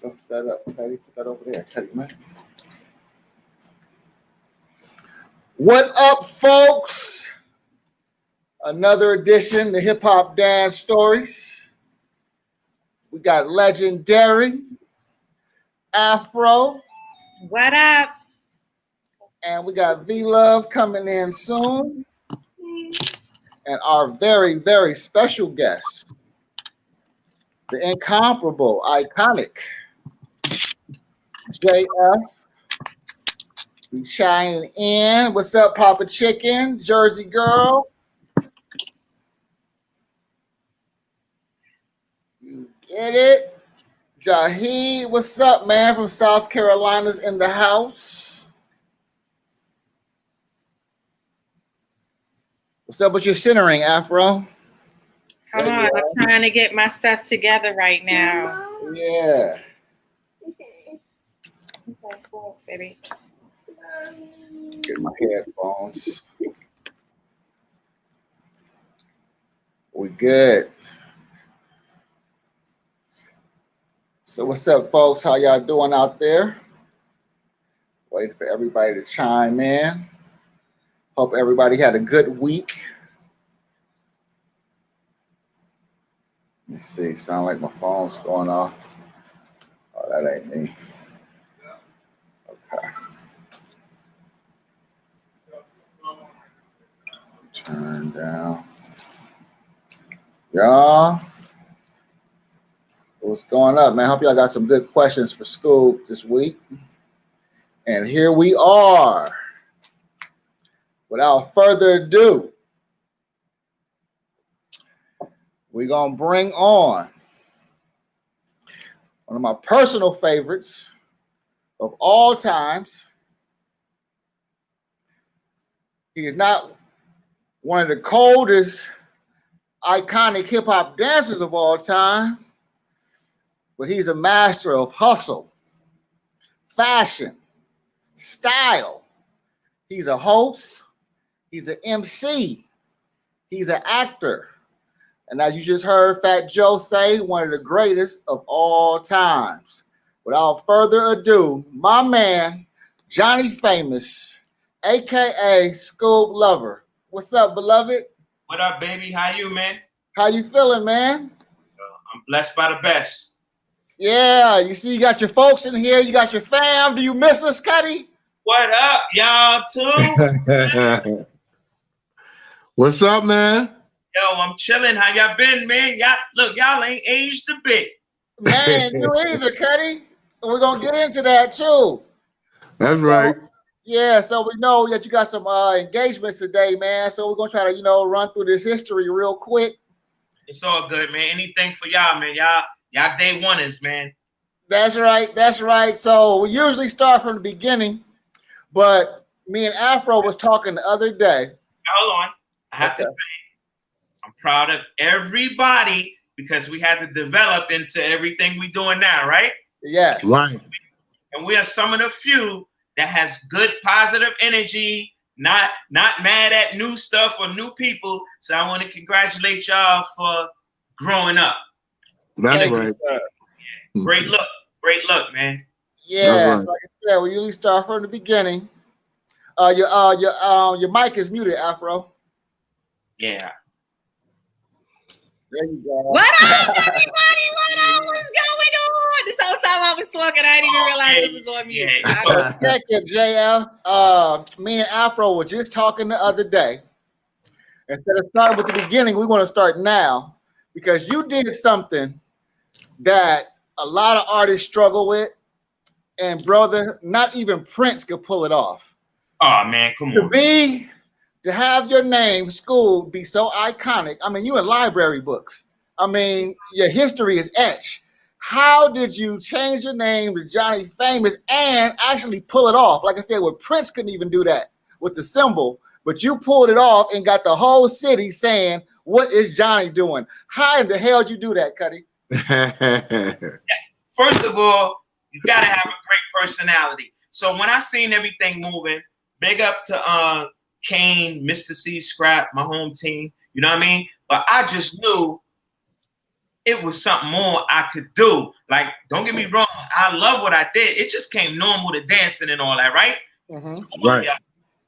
Fix that up, Teddy. Put that over there, Teddy, man. What up, folks? Another edition to Hip Hop Dance Stories. We got legendary Afro. What up? And we got V-Love coming in soon. And our very, very special guest, the incomparable, iconic JF. We shining in. What's up, Papa Chicken? Jersey girl. You get it? Jaheed, what's up, man? From South Carolina's in the house. What's up with your centering, Afro? Hold on, I'm trying to get my stuff together right now. Yeah. Okay, cool, baby. Get my headphones. We good. So what's up, folks? How y'all doing out there? Waiting for everybody to chime in. Hope everybody had a good week. Let's see. Sound like my phone's going off. Oh, that ain't me. Okay. Turn down. Y'all, what's going up, man? Hope y'all got some good questions for Scoob this week. And here we are. Without further ado, we're going to bring on one of my personal favorites of all times. He is not one of the coldest, iconic hip-hop dancers of all time, but he's a master of hustle, fashion, style. He's a host. He's an MC. He's an actor. And as you just heard Fat Joe say, one of the greatest of all times. Without further ado, my man, JohnnyFamous, a.k.a. Scoob Lover. What's up, beloved? What up, baby? How you, man? How you feeling, man? I'm blessed by the best. Yeah, you see you got your folks in here. You got your fam. Do you miss us, Cuddy? What up, y'all, too? What's up, man? Yo, I'm chilling. How y'all been, man? Y'all ain't aged a bit. Man, you either, Cuddy. We're going to get into that, too. That's right. Yeah, so we know that you got some engagements today, man. So we're going to try to, run through this history real quick. It's all good, man. Anything for y'all, man. Y'all day oneers, man. That's right. That's right. So we usually start from the beginning, but me and Afro was talking the other day. Hold on. I have to say, I'm proud of everybody because we had to develop into everything we're doing now, right? Yes. Right. And we are some of the few that has good, positive energy, not mad at new stuff or new people. So I want to congratulate y'all for growing up. That's right. Yeah. Great look, man. Yeah, right. so like I said, we usually start from the beginning. Your mic is muted, Afro. Yeah. There you go. What up, everybody? What up? What's going on? This whole time I was talking, I didn't even realize it was on mute. Yeah. Check it, JF. Me and Afro were just talking the other day. Instead of starting with the beginning, we want to start now because you did something that a lot of artists struggle with, and brother, not even Prince could pull it off. Oh man, come on. To have your name, Scoob, be so iconic. I mean, you in library books. I mean, your history is etched. How did you change your name to JohnnyFamous and actually pull it off? Like I said, well, Prince couldn't even do that with the symbol, but you pulled it off and got the whole city saying, "What is Johnny doing?" How in the hell did you do that, Cuddy? First of all, you gotta have a great personality. So when I seen everything moving, big up to Kane, Mr. C, Scrap, my home team. You know what I mean? But I just knew it was something more I could do. Like, don't get me wrong, I love what I did. It just came normal to dancing and all that, right? Mm-hmm. Right.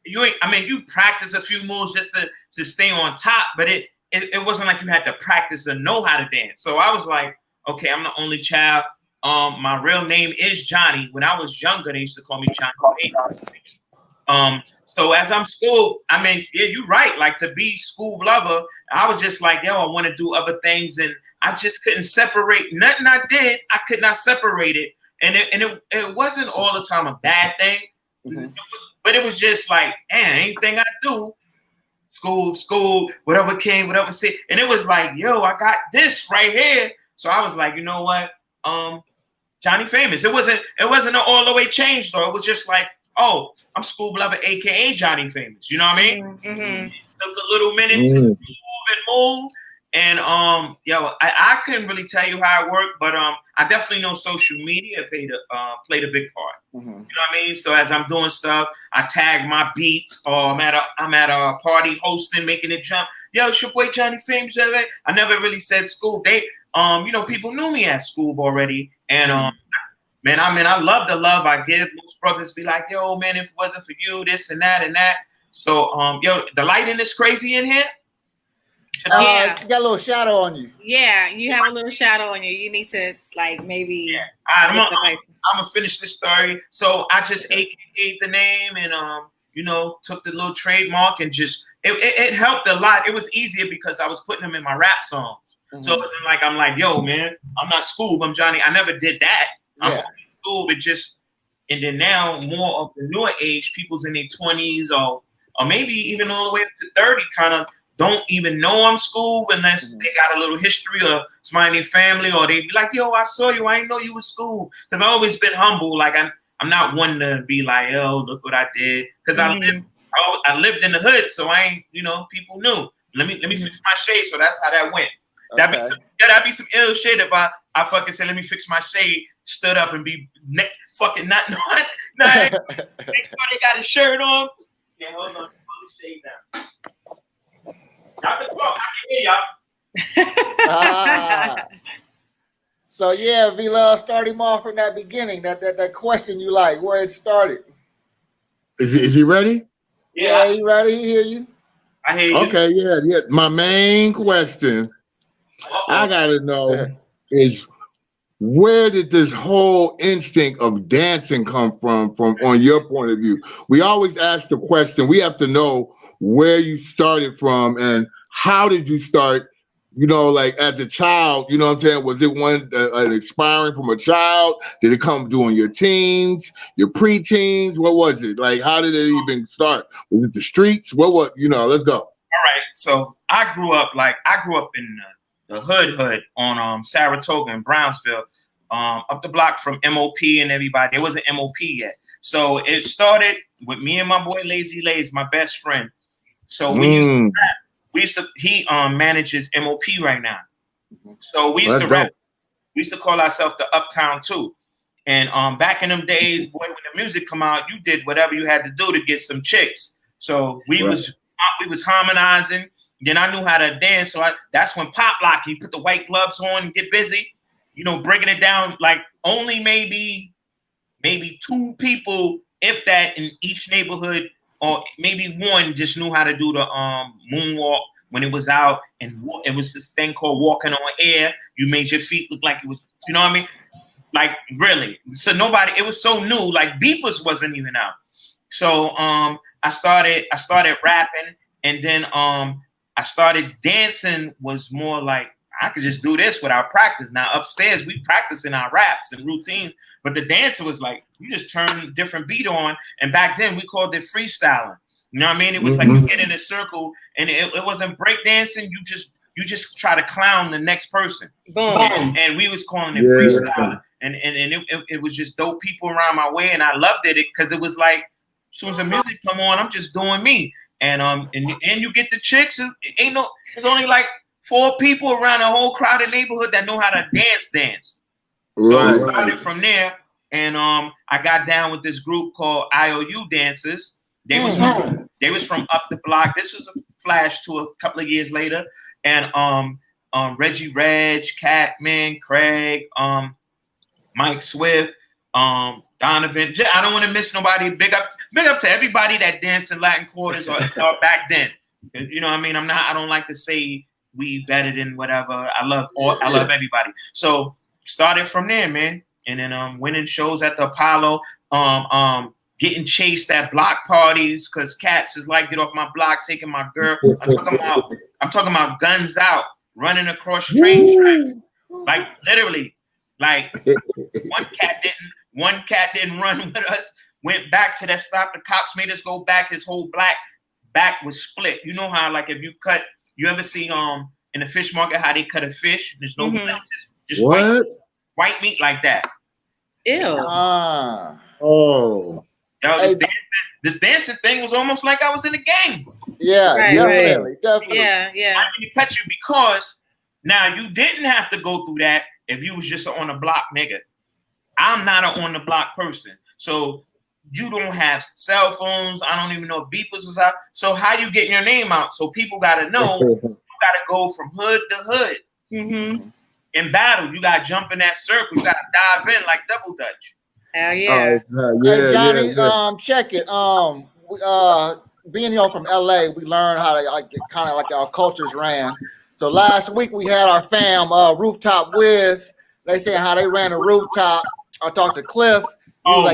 You practice a few moves just to stay on top, but it wasn't like you had to practice to know how to dance. So I was like, okay, I'm the only child. My real name is Johnny. When I was younger, they used to call me Johnny. So as I'm Scoob, I mean, yeah, you're right. Like, to be Scoob lover, I was just like, yo, I want to do other things, and I just couldn't separate. Nothing I did, I could not separate it, and it wasn't all the time a bad thing, but it was just like, man, anything I do, Scoob, whatever came, whatever said, and it was like, yo, I got this right here. So I was like, you know what, JohnnyFamous. It wasn't an all the way change though. It was just like, oh, I'm Scoob lover, aka JohnnyFamous. You know what I mean? Mm-hmm. It took a little minute to move. And I couldn't really tell you how it worked, but I definitely know social media played a big part. You know what I mean? So as I'm doing stuff, I tag my beats, or I'm at a party hosting, making it jump. Yo, it's your boy JohnnyFamous. I never really said Scoob. They people knew me as Scoob already, and man, I love the love I give. Most brothers be like, yo, man, if it wasn't for you, this and that and that. So, yo, the lighting is crazy in here. Yeah. You got a little shadow on you. Yeah, you have a little shadow on you. You need to, like, maybe. Yeah. I'm gonna finish this story. So I just AKA'd the name and took the little trademark and just it helped a lot. It was easier because I was putting them in my rap songs. So it wasn't like I'm like, yo, man, I'm not Scoob, I'm Johnny. I never did that. I'm Scoob. It just, and then now more of the newer age, people's in their 20s or maybe even all the way up to 30 kind of don't even know I'm Scoob unless they got a little history or somebody in their family, or they be like, yo, I saw you, I didn't know you was Scoob. Because I've always been humble. Like I'm not one to be like, yo, look what I did. Because I lived in the hood, so I ain't, people knew. Let me fix my shade. So that's how that went. That'd be some ill shit if I fucking said, let me fix my shade, stood up and be fucking not they got a shirt on. Yeah, hold on, pull the shade down. Y'all can talk, I can hear y'all. So yeah, V-Love, start him off from that beginning, that question you like, where it started. Is he ready? Yeah, he ready? He hear you? I hear you. Okay, yeah. My main question I gotta know is, where did this whole instinct of dancing come from on your point of view? We always ask the question, we have to know where you started from and how did you start, like as a child, you know what I'm saying? Was it an inspiring from a child? Did it come during your teens, your preteens? What was it? Like, how did it even start? Was it the streets? Let's go. All right. So I grew up in the hood on Saratoga and Brownsville, up the block from MOP and everybody. There wasn't MOP yet. So it started with me and my boy Lazy Lays, my best friend. So we used to rap. He manages MOP right now. So we used to rap. We used to call ourselves the Uptown 2. And back in them days, boy, when the music come out, you did whatever you had to do to get some chicks. So we was harmonizing. Then I knew how to dance. So that's when pop lock, you put the white gloves on and get busy, breaking it down. Like only maybe 2 people, if that, in each neighborhood, or maybe one just knew how to do the moonwalk when it was out. And it was this thing called walking on air. You made your feet look like it was, you know what I mean? Like really. So nobody, it was so new, like beepers wasn't even out. So I started rapping, and then I started dancing. Was more like I could just do this without practice. Now upstairs we practicing our raps and routines, but the dancer was like, you just turn a different beat on. And back then we called it freestyling. You know what I mean? It was like you get in a circle, and it wasn't break dancing. You just try to clown the next person. Boom. And we was calling it freestyling. And it was just dope people around my way, and I loved it because it was like, as soon as the music come on, I'm just doing me. And you get the chicks. There's only like 4 people around a whole crowded neighborhood that know how to dance. So I started from there, and I got down with this group called IOU Dancers. They was from up the block. This was a flash to a couple of years later, and Reggie Reg, Catman, Craig, Mike Swift. Donovan. I don't want to miss nobody. Big up to everybody that danced in Latin quarters or back then. You know what I mean? I don't like to say we better than whatever. I love everybody. So started from there, man. And then winning shows at the Apollo, getting chased at block parties because cats is like, get off my block, taking my girl. I'm talking about guns out, running across train tracks. Like literally, like one cat didn't run with us, went back to that stop. The cops made us go back. His whole back was split. You know how, like, if you ever see in the fish market how they cut a fish? There's no just what? White meat like that. Ew. Oh. Yo, this dancing thing was almost like I was in a game. Yeah, Right, definitely. Yeah. I'm gonna cut you because now you didn't have to go through that if you was just an on the block nigga. I'm not an on the block person. So you don't have cell phones. I don't even know if beepers was out. So how you getting your name out? So people gotta know you gotta go from hood to hood. Mm-hmm. In battle, you gotta jump in that circle. You gotta dive in like double dutch. Hell yeah. Hey Johnny, check it. Being from LA, we learned how to kind of like our cultures ran. So last week we had our fam Rooftop Wiz. They saying how they ran the rooftop. I talked to Cliff. He was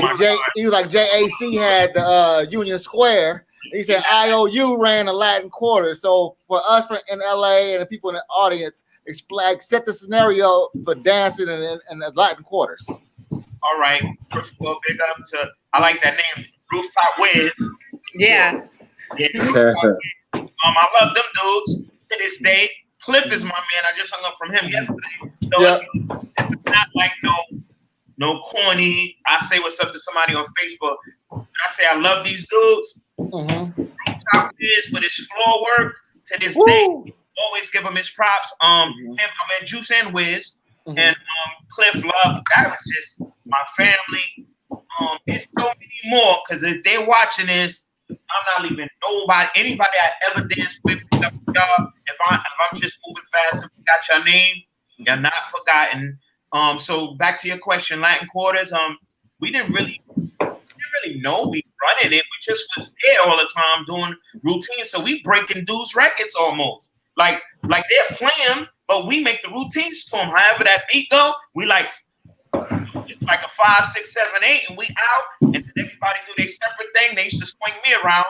like JAC had the Union Square. He said IOU ran the Latin Quarter. So for us in LA and the people in the audience, set the scenario for dancing in the Latin Quarters. All right. First of all, big up to, I like that name, Rooftop Wiz. Yeah. I love them dudes to this day. Cliff is my man. I just hung up from him yesterday. So it's not like no corny. I say what's up to somebody on Facebook. I say I love these dudes. Rooftop Wiz with his floor work to this day. Always give him his props. Juice and Wiz and Cliff Love. That was just my family. There's so many more because if they're watching this, I'm not leaving anybody I ever danced with. Y'all, if I'm just moving fast and forgot your name, you're not forgotten. So back to your question, Latin Quarters. We didn't really know we running it. We just was there all the time doing routines. So we breaking dudes' records almost. Like they're playing, but we make the routines to them. However that beat go, we like it's like a 5, 6, 7, 8, and we out. And then everybody do their separate thing. They used to swing me around.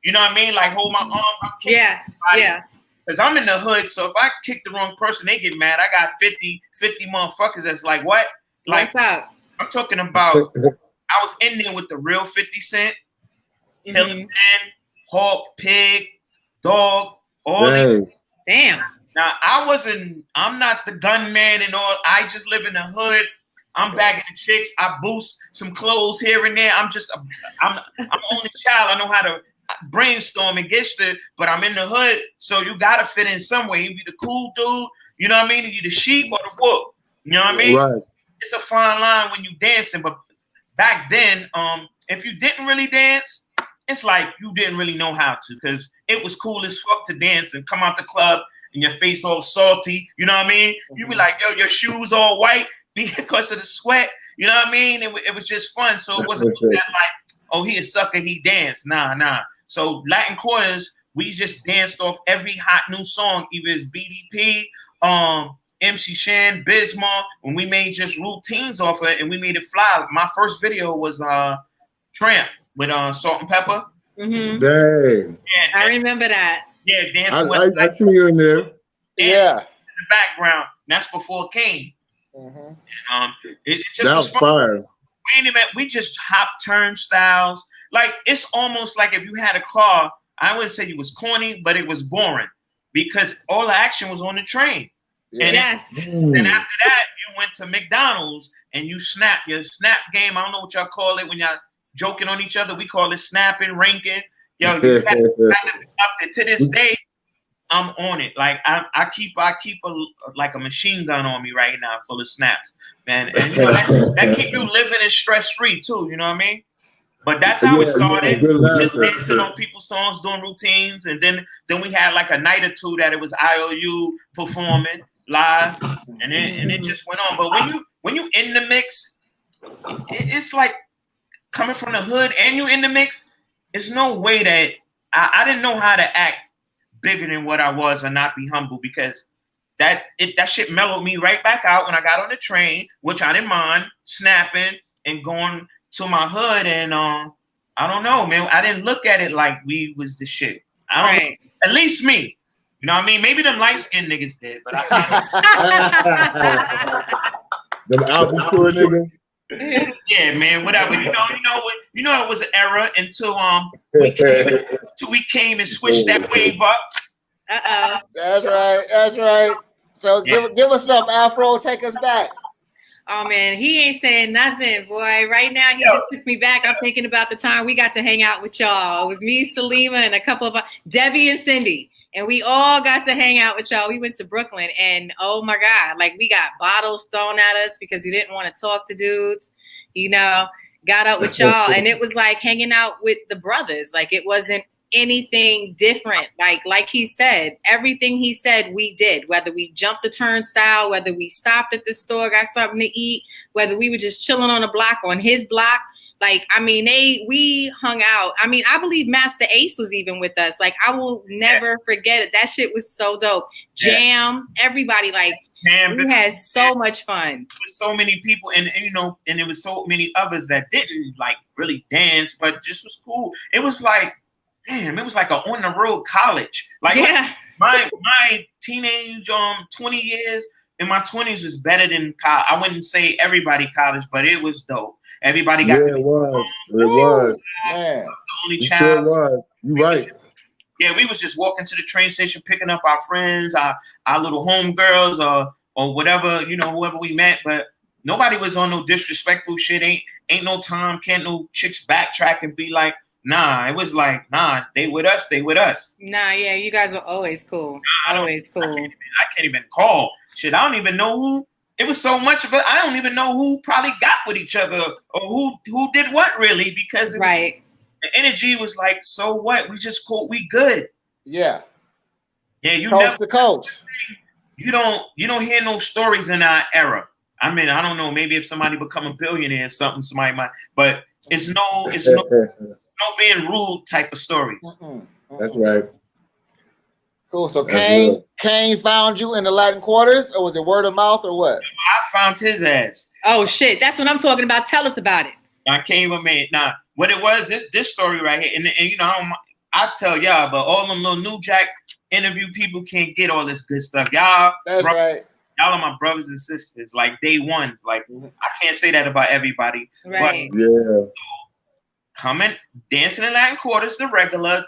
You know what I mean? Like hold my arm. Yeah. Because I'm in the hood, so if I kick the wrong person, they get mad. I got 50 motherfuckers that's like, what? Like, what's up? I'm talking about, I was in there with the real 50 Cent, Hilton, Hawk, Pig, Dog, all these. Damn. Now, I'm not the gunman and all. I just live in the hood. I'm bagging the chicks. I boost some clothes here and there. I'm only child. I know how to brainstorm and get to, but I'm in the hood, so you gotta fit in some way. You be the cool dude, you know what I mean? You the sheep or the wolf, you know what I mean? Right. It's a fine line when you dancing, but back then, if you didn't really dance, it's like you didn't really know how to, because it was cool as fuck to dance and come out the club and your face all salty, you know what I mean? You be like, yo, your shoes all white because of the sweat, you know what I mean? It was just fun, so it wasn't that like, oh, he a sucker, he danced. Nah. So Latin Quarters, we just danced off every hot new song, either it's BDP, MC Shan, Bismarck, when we made just routines off of it and we made it fly. My first video was Tramp with Salt and Pepper. Mm-hmm. Dang. Yeah, I remember that. Yeah, dancing with I see you in there. Yeah. In the background. That's before Kane. It just that was fun. Fire. We just hop turnstiles. Like, it's almost like if you had a car, I wouldn't say it was corny, but it was boring because all the action was on the train. And then after that, you went to McDonald's and you snapped your snap game. I don't know what y'all call it when y'all joking on each other. We call it snapping, ranking. Yo, you got to this day, I'm on it. Like I keep a machine gun on me right now, full of snaps, man. And you know that keep you living and stress free too. You know what I mean? But that's how it started. Just dancing on people's songs, doing routines, and then we had like a night or two that it was IOU performing live, and it just went on. But when you in the mix, it's like coming from the hood and you in the mix. There's no way that I didn't know how to act bigger than what I was and not be humble, because that shit mellowed me right back out when I got on the train, which I didn't mind snapping and going to my hood. And I don't know, man. I didn't look at it like we was the shit. I don't know. At least me. You know what I mean? Maybe them light-skinned niggas did, but Them I'll be sure niggas. yeah, man, whatever. You know, it was an era until we came and switched that wave up. That's right. So give us some Afro. Take us back. Oh man, he ain't saying nothing, boy. Right now, he just took me back. I'm thinking about the time we got to hang out with y'all. It was me, Salima, and a couple of Debbie and Cindy. And we all got to hang out with y'all. We went to Brooklyn, and oh my God, like we got bottles thrown at us because we didn't want to talk to dudes, you know, got out with y'all. And it was like hanging out with the brothers. Like it wasn't anything different. Like he said, everything he said, we did, whether we jumped the turnstile, whether we stopped at the store, got something to eat, whether we were just chilling on a block, on his block. Like, I mean, we hung out. I mean, I believe Master Ace was even with us. Like, I will never forget it. That shit was so dope. Jam, everybody, like, we had so much fun. With so many people, and you know, and there was so many others that didn't like really dance, but just was cool. It was like, damn, it was like a on the road college. Like my teenage 20 years in my 20s was better than college. I wouldn't say everybody college, but it was dope. Everybody got it was. Man. The only it child. Sure was. You right. Yeah, we was just walking to the train station, picking up our friends, our little homegirls, or whatever, you know, whoever we met. But nobody was on no disrespectful shit. Ain't no time. Can't no chicks backtrack and be like, nah. It was like, nah. They with us. Nah, yeah, you guys were always cool. Always cool. I can't even call shit. I don't even know who. It was so much of it. I don't even know who probably got with each other or who did what really, because the energy was like, so what? We just cool. We good. Yeah. Yeah. You coast never. To coast. You don't hear no stories in our era. I mean, I don't know. Maybe if somebody become a billionaire or something, somebody might. But it's no being rude type of stories. That's right. Cool. So Kane found you in the Latin Quarters, or was it word of mouth, or what? I found his ass. Oh shit, that's what I'm talking about. Tell us about it. I came with me. Now, what it was, this story right here, and you know, I tell y'all, but all them little New Jack interview people can't get all this good stuff. Y'all, right. Y'all are my brothers and sisters, like day one. Like I can't say that about everybody. Right. But, coming, dancing in Latin Quarters, the regular,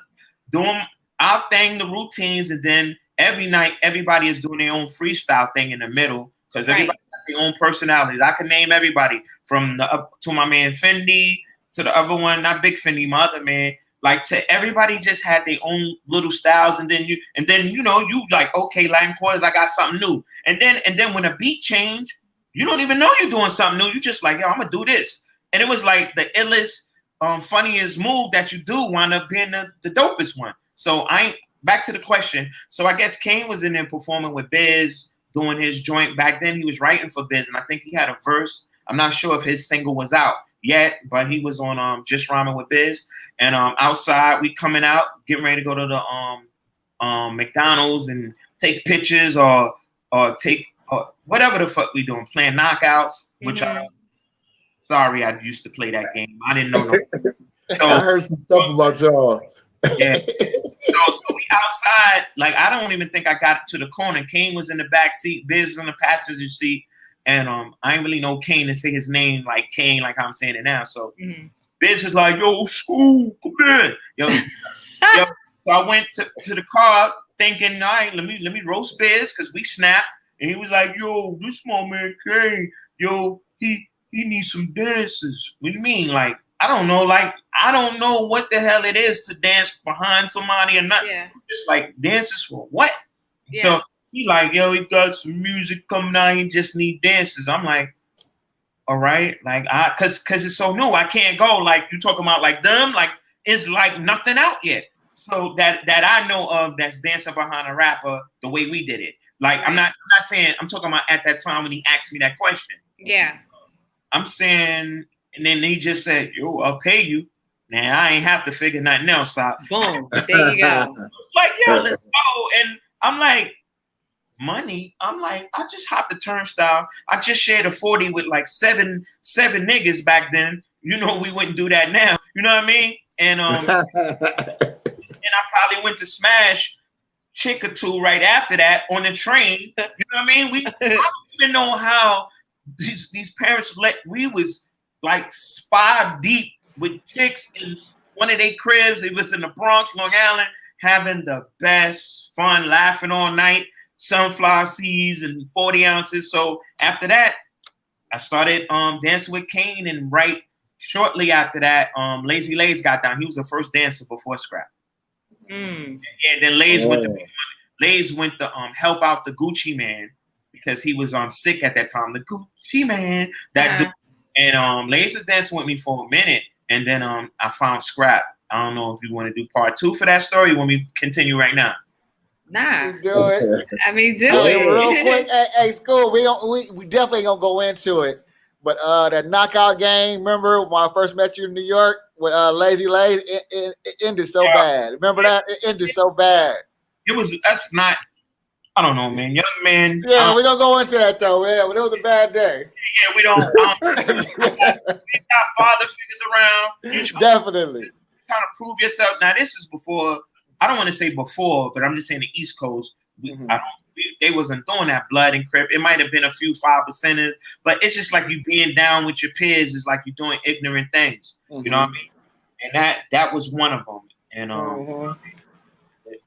doing our thing, the routines, and then every night everybody is doing their own freestyle thing in the middle, because everybody got their own personalities. I can name everybody from to my man Fendi to the other one, not Big Fendi, my other man. Like to everybody just had their own little styles, and then you know you like, okay, Latin Quarters, I got something new, and then when a beat change, you don't even know you're doing something new. You just like, yo, I'm gonna do this, and it was like the illest, funniest move that you do wound up being the dopest one. So back to the question. So I guess Kane was in there performing with Biz, doing his joint. Back then he was writing for Biz, and I think he had a verse. I'm not sure if his single was out yet, but he was on Just Rhyming with Biz. And outside, we coming out, getting ready to go to the McDonald's and take pictures or take whatever the fuck we doing, playing knockouts, which sorry, I used to play that game. I didn't know. So, I heard some stuff about y'all. Yeah. So we outside, like I don't even think I got to the corner. Kane was in the back seat, Biz was in the passenger seat, and I ain't really know Kane to say his name like Kane, like I'm saying it now. So Biz is like, yo, Scoob, come in. Yo. So I went to the car thinking, all right, let me roast Biz because we snapped. And he was like, yo, this my man Kane, yo, he needs some dances. What do you mean? Like, I don't know. Like, I don't know what the hell it is to dance behind somebody or not. Yeah. Just like dances for what? Yeah. So he like, yo, he got some music coming out. He just need dances. I'm like, all right. Like, cause it's so new. I can't go like you talking about like them. Like, it's like nothing out yet. So that I know of that's dancing behind a rapper the way we did it. Like, I'm not saying, I'm talking about at that time when he asked me that question. Yeah. I'm saying And then he just said, yo, I'll pay you. Now I ain't have to figure nothing else out. Boom. There you go. It's like, yo, let's go. And I'm like, money? I'm like, I just hopped the turnstile. I just shared a 40 with like seven niggas back then. You know, we wouldn't do that now. You know what I mean? And and I probably went to smash chick or two right after that on the train. You know what I mean? I don't even know how these parents we was like 5 deep with chicks in one of their cribs. It was in the Bronx, Long Island, having the best fun, laughing all night, sunflower seeds and 40 ounces. So after that, I started dancing with Kane, and right shortly after that, Lazy Lays got down. He was the first dancer before Scrap. And then Lays went to help out the Gucci Man because he was sick at that time. The Gucci Man, that dude. And Lays was dancing with me for a minute, and then I found Scrap. I don't know if you want to do part 2 for that story when we continue right now. Nah. Do it. I mean, do Hey, it. real quick. Hey, Scoob, we definitely gonna go into it. But that knockout game, remember when I first met you in New York with Lazy Lays, it ended so bad. Remember that? It ended so bad. That's not, I don't know, man. Young man. Yeah, we're gonna go into that though. Yeah, but it was a bad day. Yeah, we don't. We got father figures around. Definitely. Trying to prove yourself. Now, this is before. I don't want to say before, but I'm just saying the East Coast. They wasn't doing that blood and crip. It might have been a few 5%ers, but it's just like you being down with your peers. It's like you're doing ignorant things. You know what I mean? And that was one of them. And it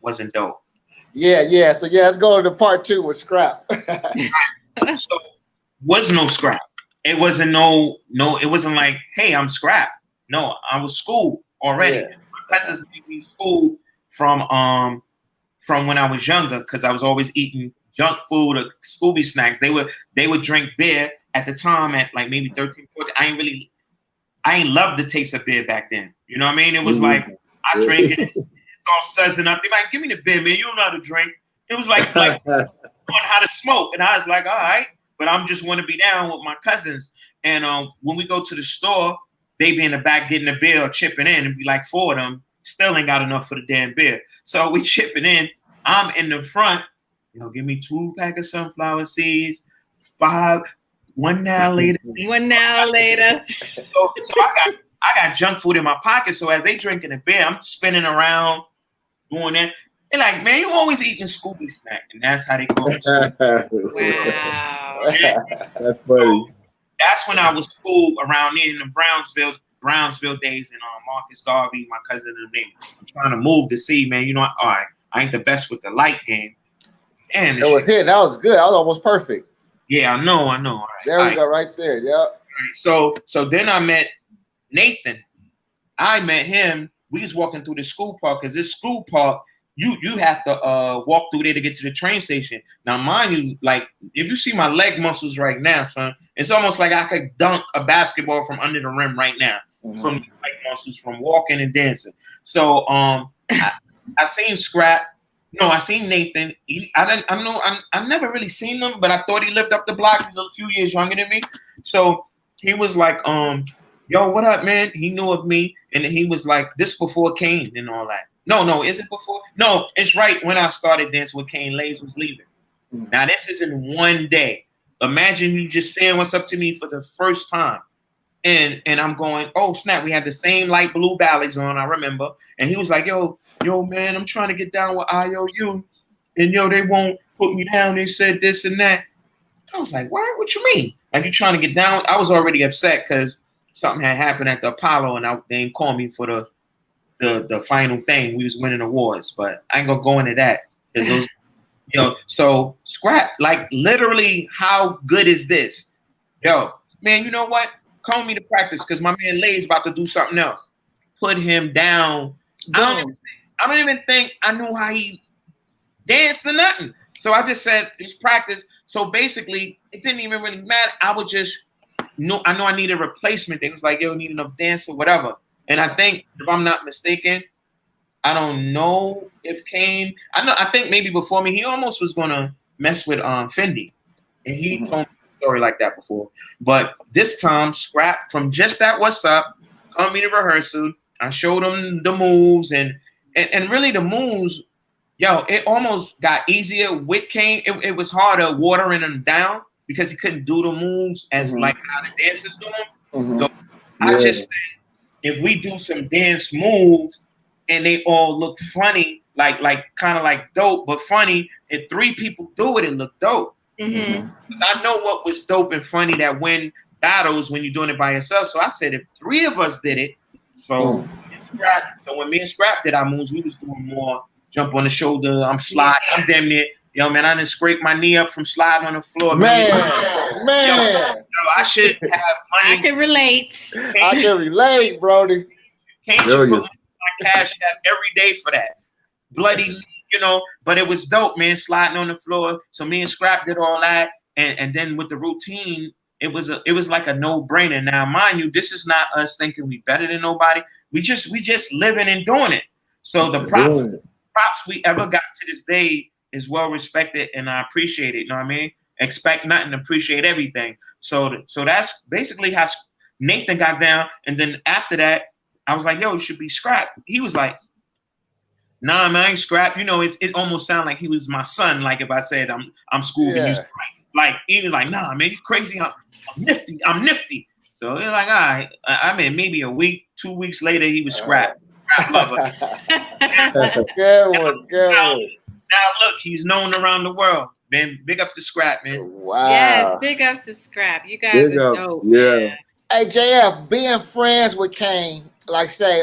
wasn't dope. Yeah. So let's go to part 2 with Scrap. So was no Scrap. It wasn't no. It wasn't like, hey, I'm Scrap. No, I was Scoob already. Yeah. My cousins made me Scoob from when I was younger, because I was always eating junk food or Scooby snacks. They would drink beer at the time at like maybe 13, 14. I ain't love the taste of beer back then. You know what I mean? It was like I drink it, it's all suzzing up. They like, give me the beer, man. You don't know how to drink. It was like on how to smoke, and I was like, all right, but I'm just want to be down with my cousins. And when we go to the store, they be in the back getting the beer or chipping in, and be like 4 of them still ain't got enough for the damn beer. So we chipping in. I'm in the front. Give me 2 pack of sunflower seeds, 5. 1 hour later. 1 hour later. So I got junk food in my pocket. So as they drinking the beer, I'm spinning around, doing that. They're like, man, you always eating Scooby snack, and that's how they call me. Wow. That's funny. So that's when I was Scoob around there in the Brownsville days, and Marcus Garvey, my cousin, and them. I'm trying to move to see, man. You know what? All right, I ain't the best with the light game. And it was hitting. That was good. That was almost perfect. Yeah, I know. All right, there we go, right there. Yep. All right, so then I met Nathan. I met him. We was walking through the school park, because this school park, you have to walk through there to get to the train station. Now, mind you, like, if you see my leg muscles right now, son, it's almost like I could dunk a basketball from under the rim right now from leg muscles, from walking and dancing. So I seen Scrap. No, I seen Nathan. I never really seen him, but I thought he lived up the block. He's a few years younger than me. So he was like, yo, what up, man? He knew of me, and he was like, this before Kane and all that. No, is it before? No, it's right when I started dancing with Kane. Lays was leaving. Now, this is in one day. Imagine you just saying what's up to me for the first time. And I'm going, oh, snap. We had the same light blue ballads on, I remember. And he was like, yo, man, I'm trying to get down with IOU. And, they won't put me down. They said this and that. I was like, what you mean? Like, you trying to get down? I was already upset because something had happened at the Apollo, and they didn't call me for the final thing. We was winning awards, but I ain't gonna go into that. Those, so Scrap, like, literally, how good is this? Yo, man, you know what? Call me to practice, because my man Lay's about to do something else. Put him down. I don't even think I knew how he danced or nothing. So I just said, just practice. So basically, it didn't even really matter. I would just I know I need a replacement. They was like, yo, need enough dance or whatever. And I think, if I'm not mistaken, I don't know if Kane, I think maybe before me, he almost was gonna mess with Fendi. And he told me, story like that before. But this time, Scrap from just that What's Up, called me to rehearsal. I showed him the moves and really the moves, yo, it almost got easier with Kane. It was harder watering him down because he couldn't do the moves as like how the dancers do them. So I just said, if we do some dance moves and they all look funny, like kind of like dope, but funny, if 3 people do it, it look dope. Because I know what was dope and funny that win battles when you're doing it by yourself. So I said, if 3 of us did it, so when me and Scrap did our moves, we was doing more jump on the shoulder. I'm sliding. I'm damn near. Yo, man, I didn't scrape my knee up from sliding on the floor. Man. Yo, I should have money. I can relate. I can relate, Brody. Kane should put my cash app every day for that. Bloody, you know, but it was dope, man, sliding on the floor. So me and Scrap did all that. And then with the routine, it was like a no-brainer. Now, mind you, this is not us thinking we better than nobody. We just living and doing it. So the props we ever got to this day is well respected, and I appreciate it. You know what I mean? Expect nothing, appreciate everything. So that's basically how Nathan got down. And then after that, I was like, yo, it should be Scrap. He was like, nah, man, I ain't Scrap. You know, it almost sounded like he was my son. Like if I said I'm Scoob and you Scrap. Like even like, nah, man, you crazy. I'm nifty. So it's like, all right. I mean, maybe a week, 2 weeks later, he was Scrap lover. Good one. Now look, he's known around the world. Man, big up to Scrap, man. Wow. Yes, big up to Scrap. You guys are dope. Yeah. Man. Hey, JF, being friends with Kane, like say,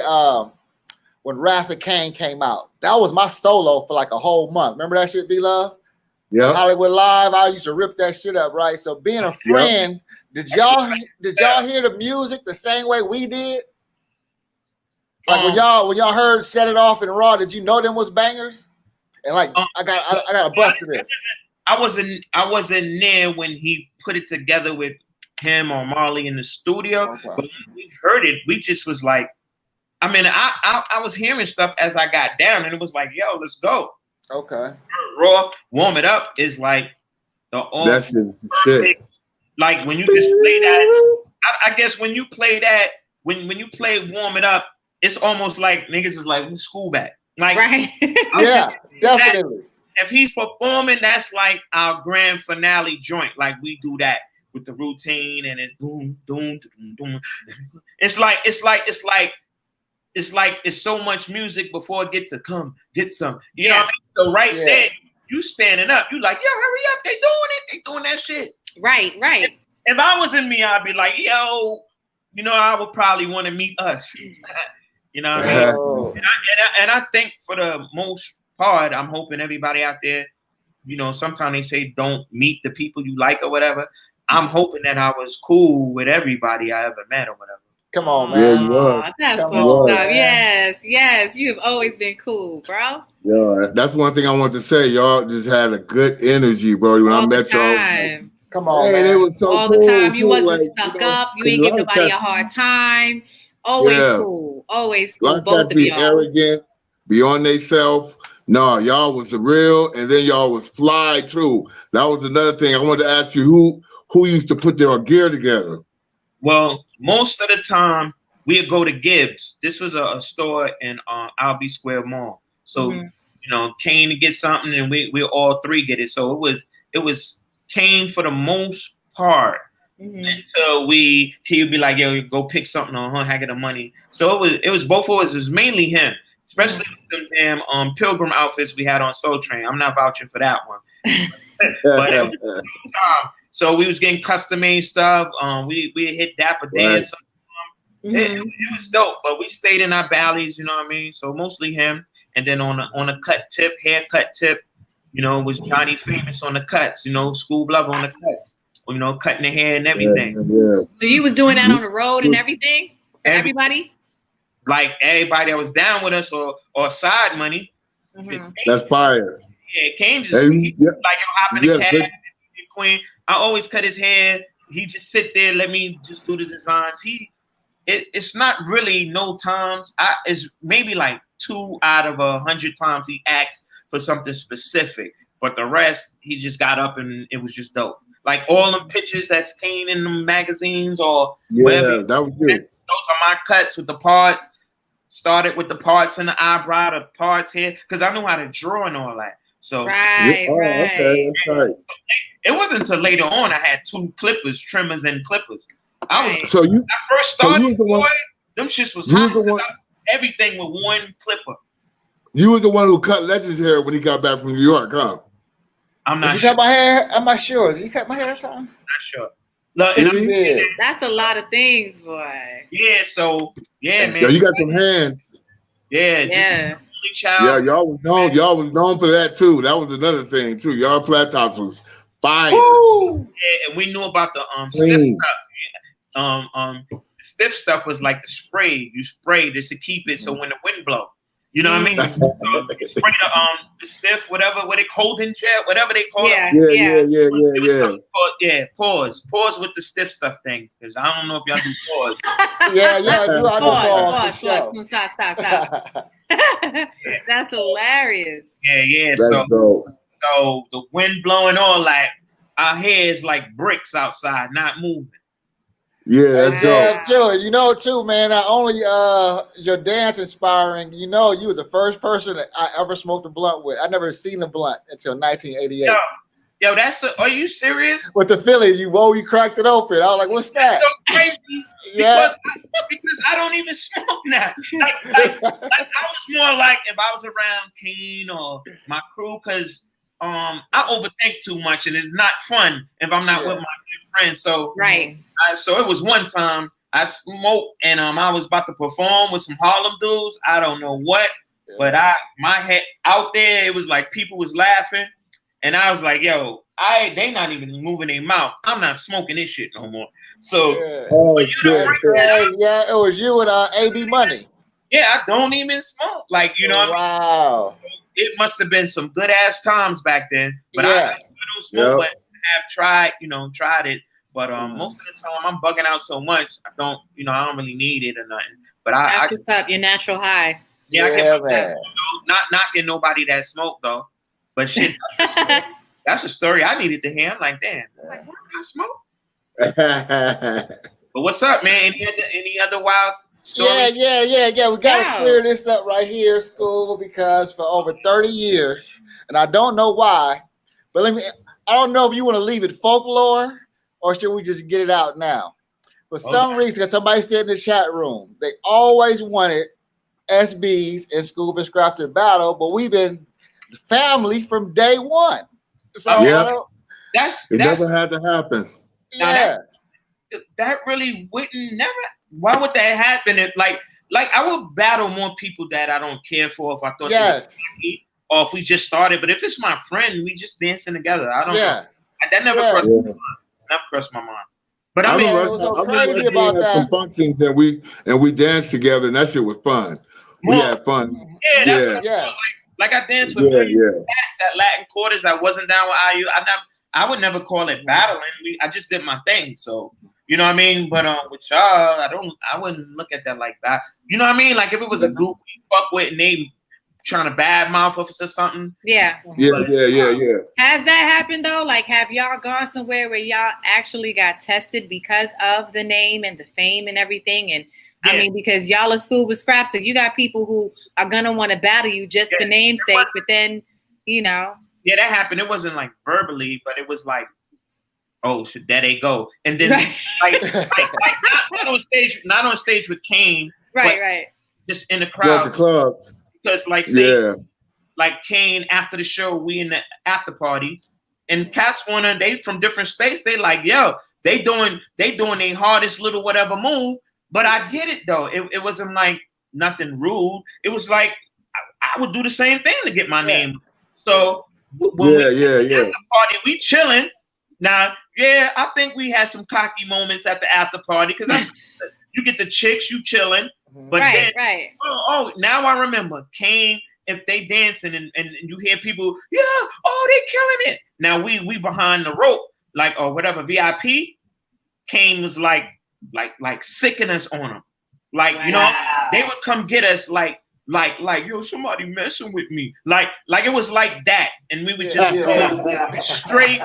when Wrath of Kane came out, that was my solo for like a whole month. Remember that shit, B-Love? Yeah. Hollywood Live, I used to rip that shit up, right? So being a friend, did y'all hear the music the same way we did? Like when y'all heard Set It Off and Raw, did you know them was bangers? And like I got a bust to this. I wasn't there when he put it together with him or Marley in the studio. Okay. But when we heard it, we just was like, I mean, I was hearing stuff as I got down, and it was like, yo, let's go. Okay. Raw, Warm It Up is like the all that's perfect. Shit. Like when you just play that, I guess when you play that, when you play Warm It Up, it's almost like niggas is like, who's School back? Like, right. Yeah, definitely. If he's performing, that's like our grand finale joint. Like we do that with the routine, and it's boom, boom, boom, boom. It's so much music before it get to come get some. You know what I mean? So right there, you standing up. You like, yo, hurry up! They doing it. They doing that shit. Right. If I was in me, I'd be like, yo, you know, I would probably want to meet us. You know what I mean? And I think for the most part, I'm hoping everybody out there, you know, sometimes they say don't meet the people you like or whatever. I'm hoping that I was cool with everybody I ever met or whatever. Come on, man. Yeah, that's what's up. Yes. You've always been cool, bro. Yeah, that's one thing I want to say. Y'all just had a good energy, bro. When I met y'all. Come on, man. It was so all cool, the time. You wasn't like, stuck up. You ain't give nobody a hard time. Always cool. Always cool. Both of y'all. Arrogant, be on themselves. No, y'all was the real, and then y'all was fly too. That was another thing I wanted to ask you. Who used to put their gear together? Well, most of the time we'd go to Gibbs. This was a store in Albee Square Mall. So you know, Kane to get something, and we all three get it. So it was Kane for the most part until he would be like, yo, go pick something on her, I get the money. So it was both of us. It was mainly him, especially them damn Pilgrim outfits we had on Soul Train. I'm not vouching for that one. But it was time. So we was getting custom made stuff. We hit Dapper Dance. It was dope, but we stayed in our valleys, you know what I mean? So mostly him. And then on a haircut tip, you know, was JohnnyFamous on the cuts, you know, Scoob Love on the cuts, you know, cutting the hair and everything. So you was doing that on the road and everything? Everybody? Like everybody that was down with us or side money. That's fire. Yeah, Kane just like, yo, hop in the cab. Queen. I always cut his hair. He just sit there, let me just do the designs. It's not really no times. It's maybe like 2 out of 100 times he asks for something specific, but the rest he just got up and it was just dope. like all the pictures that's Kane in the magazines or Yeah, wherever. that was you. Those are my cuts with the parts. Started with the parts in the eyebrow, the parts here, because I knew how to draw and all that. So Right, Oh, right. okay, that's right. it wasn't until later on I had 2 clippers, trimmers, and clippers. I was Right. So you, when I first so you started, was the one. boy, them shits was You was hot. the one. Everything with one clipper. You was the one who cut Legend's hair when he got back from New York, huh? I'm Did not you sure. cut my hair? I'm not sure. Did you cut my hair that time? Not sure. Look, and Did I'm, he? Yeah. That's a lot of things, boy. yeah, so yeah, man. Yo, you got some hands. Yeah, just Yeah. only child. Yeah, y'all was known. Y'all was known for that too. That was another thing too. Y'all flat tops was fire. Woo! Yeah, and we knew about the stiff Clean. stuff. The stiff stuff was like the spray. You spray just to keep it so when the wind blow. You know what I mean? Mm. So you spray the stiff, whatever, what they holding jet, whatever they call Yeah. it. Yeah. It was something called, pause with the stiff stuff thing. Because I don't know if y'all do pause. Yeah, I do. I do Pause. for sure. No, stop. That's hilarious. Yeah. That's So dope. the wind blowing all that, our hair is like bricks outside, not moving. Yeah, that's dope. Yeah, sure. You know, too, man. Not only your dance inspiring, you know, you was the first person that I ever smoked a blunt with. I never seen a blunt until 1988. Yo, are you serious? With the Philly, you cracked it open. I was like, "What's that?" So crazy Yeah. because I don't even smoke now. Like I was more like if I was around Kane or my crew, because I overthink too much and it's not fun if I'm not with my good friends. So Right. So it was one time I smoked and I was about to perform with some Harlem dudes. I don't know what, but my head out there, it was like people was laughing. And I was like, yo, they not even moving their mouth. I'm not smoking this shit no more. So Oh you shit. Yeah, it was you and AB Money. yeah, I don't even smoke. Like, you know what I mean? Wow. It must have been some good ass times back then. But I don't smoke, but I have tried it. But most of the time I'm bugging out so much, I don't really need it or nothing. But That's what's up, your natural high. I Yeah, can man. not knocking nobody that smoke though. But shit, that's a story I needed to hear. I'm like, damn, why do I smoke? But what's up, man? Any other wild stories? Yeah. We gotta clear this up right here, Scoob, because for over 30 years, and I don't know why, but I don't know if you want to leave it folklore or should we just get it out now? For some reason, because somebody said in the chat room, they always wanted SBs and Scoob and Scrap to battle, but we've been family from day one. So That's never had to happen. Yeah. That really wouldn't never. Why would that happen? Like I would battle more people that I don't care for if I thought they was happy, or if we just started. But if it's my friend, we just dancing together. I don't know. That never crossed my mind. Never crossed my mind. But I mean, it was so crazy about that. Some functions and we danced together and that shit was fun. We had fun. Yeah, that's what I'm like I danced with cats at Latin Quarters. I wasn't down with IU. I would never call it battling. I just did my thing. So you know what I mean. But with y'all, I wouldn't look at that like that. You know what I mean? Like if it was a group we fuck with and they trying to badmouth us or something. Yeah. Has that happened though? Like, have y'all gone somewhere where y'all actually got tested because of the name and the fame and everything? And I mean, because y'all are Scoob with Scrap, so you got people who are gonna want to battle you just for namesake, but then, Yeah, that happened. It wasn't like verbally, but it was like, oh shit, there they go. And then like not on stage with Kane. Right. Just in the crowd. At the clubs. Because like like Kane after the show, we in the after party. And cats they from different states, they like, yo, they doing their hardest little whatever move. But I get it though. It wasn't like nothing rude. It was like I would do the same thing to get my name. So when we at the party, we chilling. Now, I think we had some cocky moments at the after party because you get the chicks, you chilling. But then, now I remember Kane. If they dancing and you hear people, they killing it. Now we behind the rope, like or whatever VIP. Kane was like sicking us on them. Like, they would come get us like like yo, somebody messing with me, like it was like that, and we would just go straight.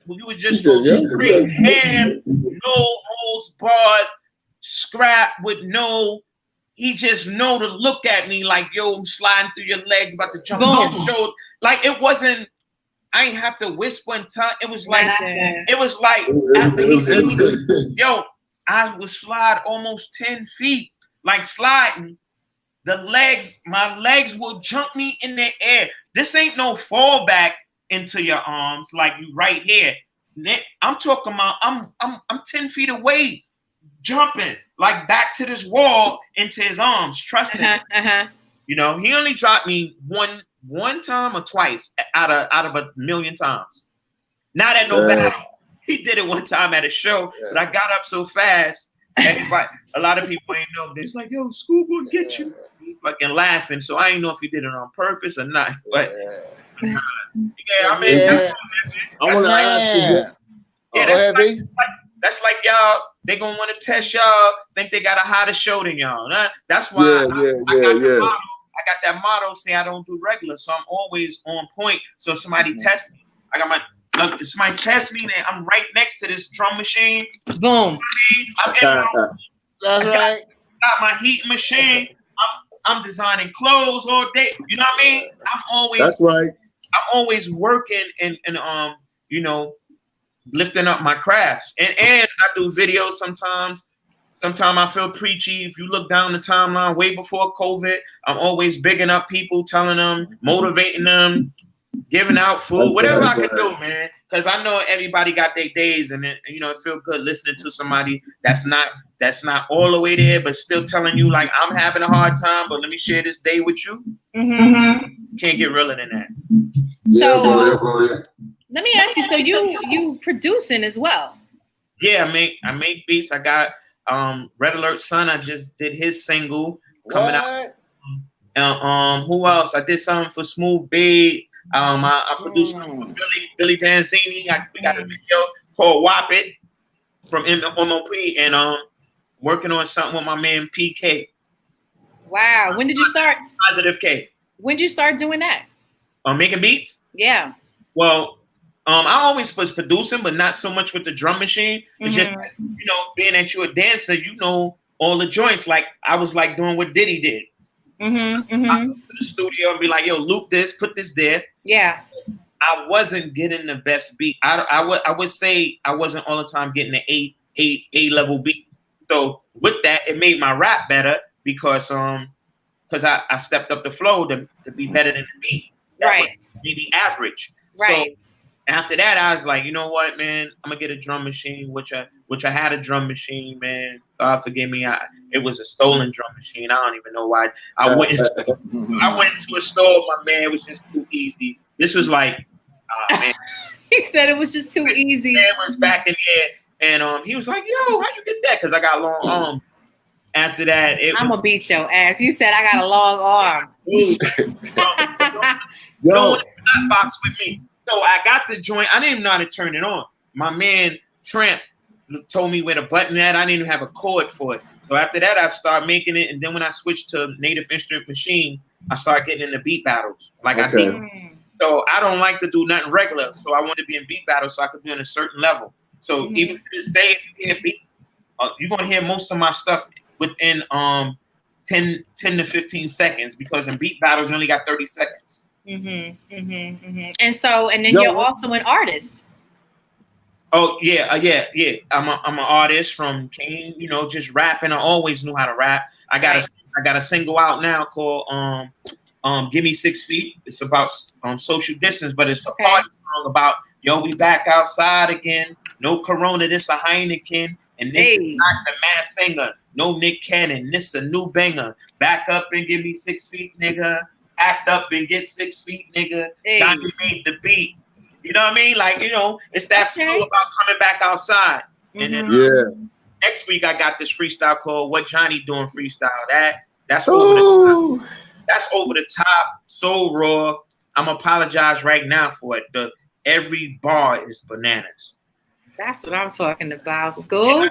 We would just go straight ham, no holds barred, scrap with no. He just know to look at me like, yo, I'm sliding through your legs, about to jump on your shoulder. Like it wasn't. I ain't have to whisper and tell. It was like after he seen me, yo, I would slide almost 10 feet, like sliding. My legs will jump me in the air. This ain't no fall back into your arms like you right here. I'm talking about I'm 10 feet away, jumping like back to this wall into his arms, trusting. You know, he only dropped me one time or twice out of a million times. Not at no battle. He did it one time at a show, but I got up so fast. Everybody, a lot of people ain't know this. Like, yo, Scoob will get you. Fucking laughing. So I ain't know if he did it on purpose or not. But I mean, I want to ask you. That's like y'all. They gonna want to test y'all. Think they got a hotter show than y'all. That's why I got that motto. Say I don't do regular, so I'm always on point. So if somebody tests me, I got if somebody tests me, then I'm right next to this drum machine. Boom. That's right. Got my heat machine. I'm designing clothes all day. You know what I mean? That's right. I'm always working and you know, lifting up my crafts. And I do videos sometimes. Sometimes I feel preachy. If you look down the timeline way before COVID, I'm always bigging up people, telling them, motivating them, giving out food, whatever I can do, man. Because I know everybody got their days, and it, you know, it feels good listening to somebody that's not all the way there, but still telling you like I'm having a hard time, but let me share this day with you. Can't get realer than that. So let me ask you. So you producing as well? Yeah, I make beats. I got Red Alert Son. I just did his single coming out. Who else? I did something for Smooth Big. I produced Billy Danzini. We got a video called Wop It from MOP, and working on something with my man PK. Wow. When did you start? Positive K. When did you start doing that? Making beats? Yeah. Well, I always was producing, but not so much with the drum machine. It's just, you know, being that you're a dancer, you know all the joints. Like I was like doing what Diddy did. I go to the studio and be like, yo, loop this, put this there. Yeah. I wasn't getting the best beat. I would say I wasn't all the time getting the A level beat. So with that, it made my rap better because I stepped up the flow to be better than the beat. That maybe average. Right. So after that, I was like, you know what, man, I'm gonna get a drum machine, which I had a drum machine, man. God forgive me, it was a stolen drum machine. I don't even know why. I went into a store, my man. It was just too easy. This was like, man. He said it was just too easy. Man was back in there, and he was like, yo, how you get that? Because I got long arms. After that, I'm gonna beat your ass. You said I got a long arm. No box with me. So I got the joint. I didn't even know how to turn it on. My man Tramp told me where the button at. I didn't even have a cord for it. So after that, I started making it. And then when I switched to Native Instrument Machine, I started getting into beat battles. Like I did. So I don't like to do nothing regular. So I wanted to be in beat battles so I could be on a certain level. So even to this day, if you hear beat, you're gonna hear most of my stuff within 10 to 15 seconds because in beat battles you only got 30 seconds. And then you're also an artist. Oh yeah. I'm an artist from Kane. You know, just rapping. I always knew how to rap. I got a single out now called "Give Me 6 Feet." It's about social distance, but it's a party song about yo, we back outside again. No Corona, this a Heineken, and this is not the Masked Singer. No Nick Cannon, this a new banger. Back up and give me 6 feet, nigga. Act up and get 6 feet, nigga. Johnny made the beat. You know what I mean? Like, you know, it's that flow about coming back outside. And then next week I got this freestyle called "What Johnny Doing" freestyle. That's over the top. That's over the top. So raw. I'm apologize right now for it. Every bar is bananas. That's what I'm talking about, Scoob.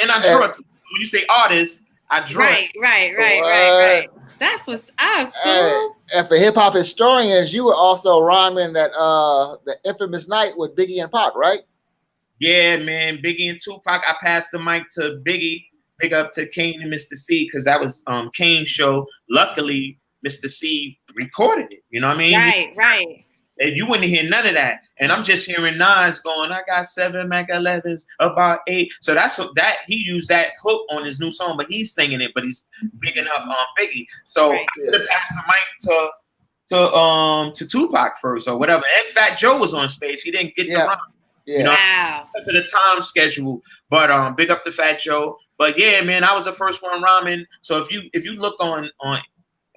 And I draw. When you say artist, I draw. Right. That's what's up, Scoob. Hey, and for hip hop historians, you were also rhyming that the infamous night with Biggie and Pac, right? Yeah, man. Biggie and Tupac. I passed the mic to Biggie. Big up to Kane and Mr. C, because that was Kane's show. Luckily, Mr. C recorded it. You know what I mean? Right. And you wouldn't hear none of that. And I'm just hearing Nas going, I got 7 Mac 11s, about 8. So that's what that he used that hook on his new song, but he's singing it, but he's bigging up Biggie. So I could have passed the mic to Tupac first or whatever. And Fat Joe was on stage. He didn't get the rhyme. Yeah. You know, because of the time schedule. But big up to Fat Joe. But yeah, man, I was the first one rhyming. So if you look on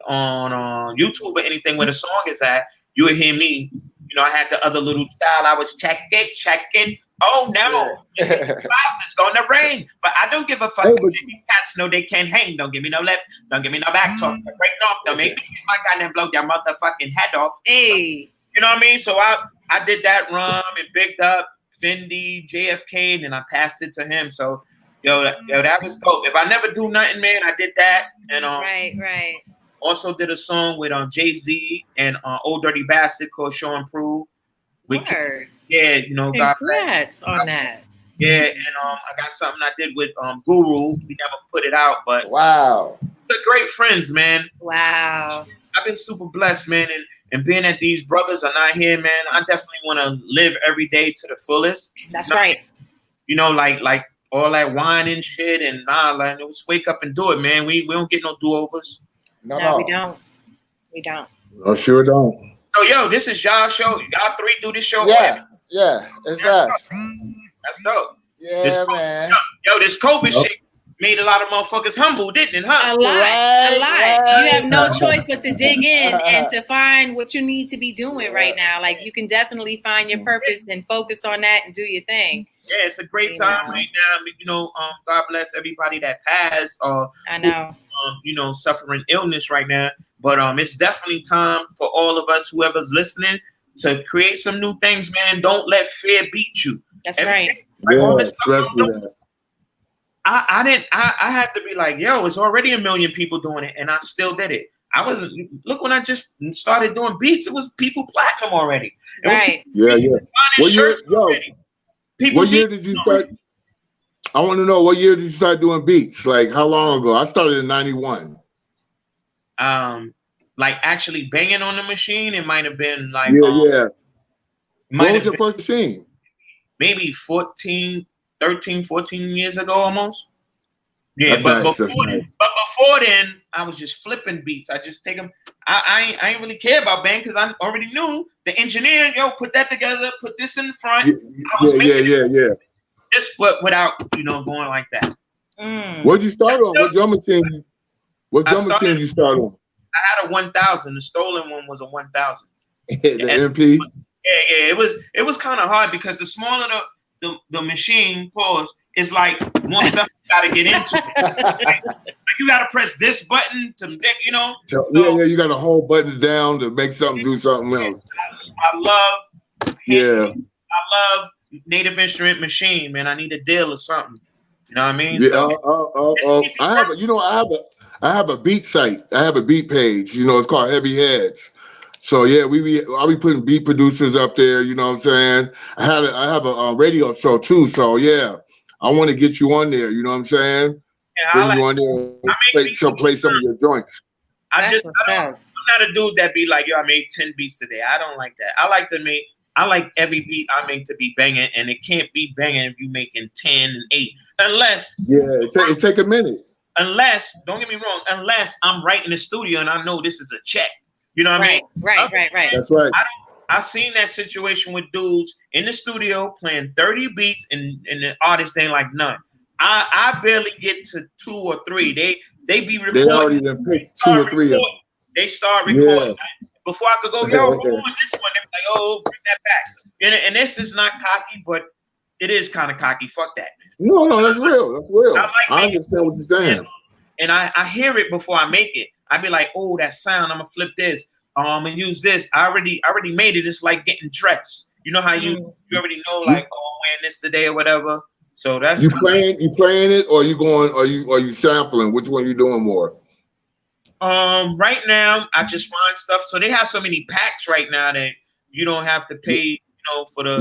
YouTube or anything where the song is at, you would hear me. You know, I had the other little child. I was check it. Oh no, it's gonna rain. But I don't give a fuck. Cats know they can't hang. Don't give me no lip. Don't give me no back talk. Break off. Don't make me get my goddamn blow your motherfucking head off. Hey, so, you know what I mean? So I did that rhyme and bigged up Fendi, JFK, and I passed it to him. So yo, that was dope. If I never do nothing, man, I did that. And right. Also did a song with Jay-Z and Old Dirty Bastard called Show and Prove. Yeah, you know, congrats on that. Yeah, and I got something I did with Guru. We never put it out, but wow, they're great friends, man. Wow, I've been super blessed, man, and being that these brothers are not here, man, I definitely want to live every day to the fullest. That's right. You know, like all that wine and shit, and like let's wake up and do it, man. We don't get no do-overs. No, we don't. We don't. I sure don't. So yo, this is y'all show. Y'all three do this show. Yeah, it's us. That's dope. Yeah, man. Yo, this COVID shit made a lot of motherfuckers humble, didn't it, huh? A lot. Right. You have no choice but to dig in and to find what you need to be doing right now. Like, you can definitely find your purpose and focus on that and do your thing. Yeah, it's a great time right now. You know, God bless everybody that passed. I know. You know, suffering illness right now. But it's definitely time for all of us, whoever's listening, to create some new things, man. Don't let fear beat you. That's right. I had to be like, yo, it's already 1 million people doing it, and I still did it. I wasn't. Look, when I just started doing beats, it was people platinum already. Right. What year did you start? I want to know, what year did you start doing beats? Like, how long ago? I started in 91. Like actually banging on the machine, it might have been like What was your first machine? Maybe 13, 14 years ago almost. Yeah, but before then, I was just flipping beats. I just take them. I ain't really care about bang because I already knew the engineer. Yo, put that together. Put this in front. Yeah. Just but without going like that. What'd you start on? What drum machine? What drum machine you start on? I had a 1000. The stolen one was a 1000. The MP. Yeah. It was kind of hard because the smaller the machine is like more stuff you got to get into. like you got to press this button to you got to hold buttons down to make something do something else. I love Native Instrument Machine, man. I need a deal or something. You know what I mean? Yeah. I have a beat site. I have a beat page. It's called Heavy Heads. So yeah, I'll be putting beat producers up there. You know what I'm saying? I have a radio show too. So yeah, I want to get you on there. You know what I'm saying? Yeah, bring you on there. Play some of your joints. I'm not a dude that be like, yo, I made 10 beats today. I don't like that. I like every beat I make to be banging, and it can't be banging if you making 10 and 8. Unless it take a minute. Unless, don't get me wrong, unless I'm right in the studio and I know this is a check. You know what I mean? Right. That's right. I've seen that situation with dudes in the studio playing 30 beats and the artist ain't like none. I barely get to 2 or 3. They be recording. They already done picked 2 or 3 of them. They start recording. Before I could go, yo, roll on this one, they be like, oh, bring that back. And this is not cocky, but it is kind of cocky. Fuck that, man. No, that's real. That's real. I understand what you're saying. And I hear it before I make it. I be like, oh, that sound, I'm gonna flip this. I'm gonna use this. I already made it. It's like getting dressed. You know how you already know, like, oh, I'm wearing this today or whatever. So that's you playing it, or you sampling? Which one you doing more? Right now, I just find stuff. So they have so many packs right now that you don't have to pay, for the.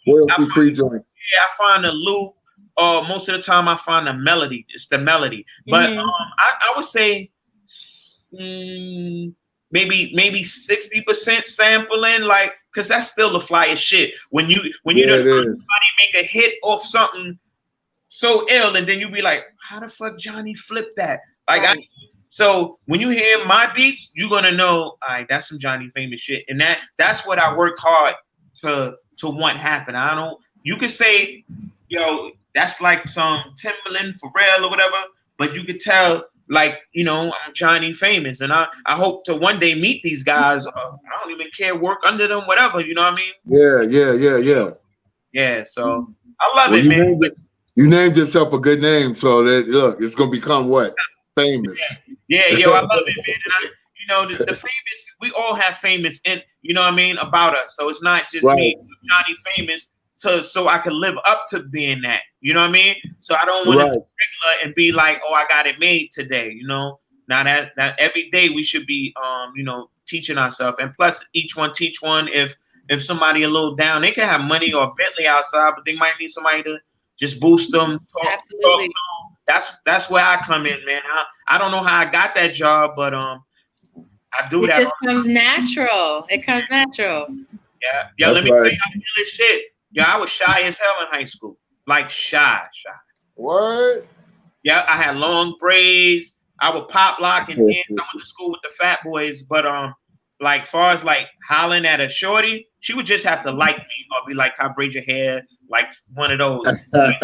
Royalty free joint. Yeah, I find the loop. Most of the time I find the melody. It's the melody. But I would say maybe 60% sampling, like, because that's still the flyest shit. When you don't somebody make a hit off something so ill, and then you be like, how the fuck Johnny flipped that? Like so when you hear my beats, you're gonna know, all right, that's some JohnnyFamous shit. And that's what I work hard to want happen. You could say, that's like some Timberland for real or whatever, but you could tell, like, I'm JohnnyFamous, and I hope to one day meet these guys. I don't even care, work under them, whatever, you know what I mean? Yeah, so I love it, man. You named yourself a good name, so that, look, it's gonna become what? Famous. Yeah, I love it, man. And the famous, we all have famous in, about us. So it's not just me, JohnnyFamous, so I can live up to being that. You know what I mean? So I don't want to be regular and be like, oh, I got it made today. Now that every day we should be, teaching ourselves. And plus, each one teach one. If somebody a little down, they can have money or Bentley outside, but they might need somebody to just boost them. Talk to them. That's where I come in, man. I don't know how I got that job, but I do that. It just comes natural. It comes natural. Yeah. Let me tell you this shit. I was shy as hell in high school. Like shy. Word. Yeah, I had long braids. I would pop lock and dance. I went to school with the fat boys, but like far as like hollering at a shorty, she would just have to like me or be like, "How braid your hair?" Like one of those. If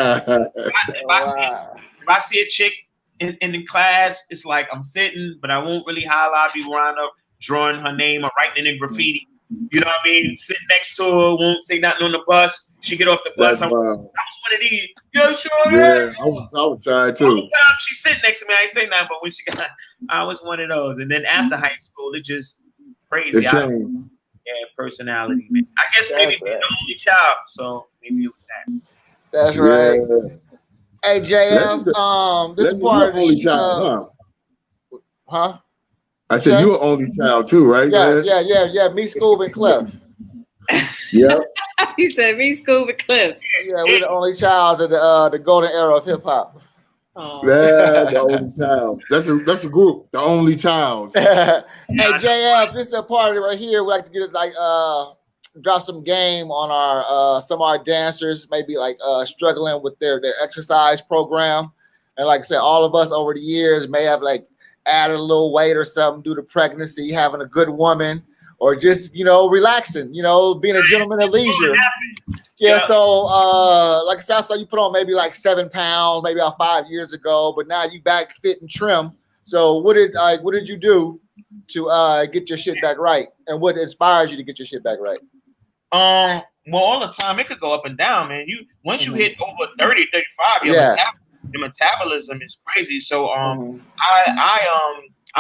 I see a chick in the class, it's like I'm sitting, but I won't really holler. I'll be wound up drawing her name or writing it in graffiti. You know what I mean? Sitting next to her, won't say nothing on the bus. She get off the bus. I was one of these. Yo, sure. Yeah, I was shy too. All the time she sit next to me, I ain't say nothing. But when I was one of those. And then after high school, it just crazy. Personality. Man. I guess maybe being the only child, so maybe it was that. That's right. Hey, JM, this is part of the only child, huh? I said you were only child too, right? Yeah. Me, Scoob, and Cliff. Yeah. He said me, Scoob, and Cliff. Yeah, we're the only child of the golden era of hip hop. Yeah, the only child. That's a group. The only child. Hey, JF, this is a party right here. We like to get drop some game on our some of our dancers, maybe like struggling with their exercise program. And like I said, all of us over the years may have like added a little weight or something due to pregnancy, having a good woman, or just relaxing, being a gentleman at leisure. Yeah, so like I said, I saw you put on maybe like 7 pounds, maybe about 5 years ago, but now you back fit and trim. So what did you do to get your shit back right, and what inspires you to get your shit back right? Well, all the time it could go up and down, man. Once you hit over 30, 35, your metabolism is crazy. So I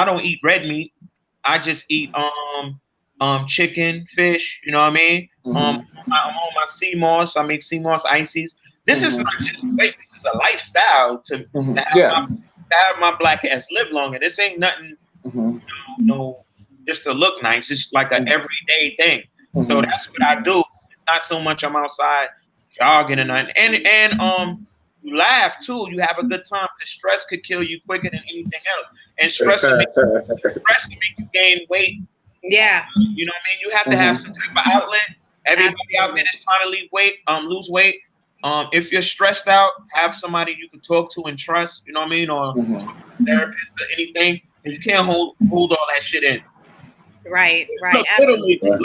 don't eat red meat. I just eat chicken, fish. You know what I mean? I'm on my sea moss. I make sea moss ices. This is not just weight. This is a lifestyle to have my black ass live longer. This ain't nothing. No, just to look nice. It's like an everyday thing. So that's what I do. Not so much I'm outside jogging and nothing. And you laugh too. You have a good time because stress could kill you quicker than anything else. And stress will make you gain weight. Yeah. You know what I mean? You have to have some type of outlet. Everybody out there that's trying to lose weight. If you're stressed out, have somebody you can talk to and trust. You know what I mean? Or therapist or anything. And you can't hold all that shit in. Right. Look, literally, you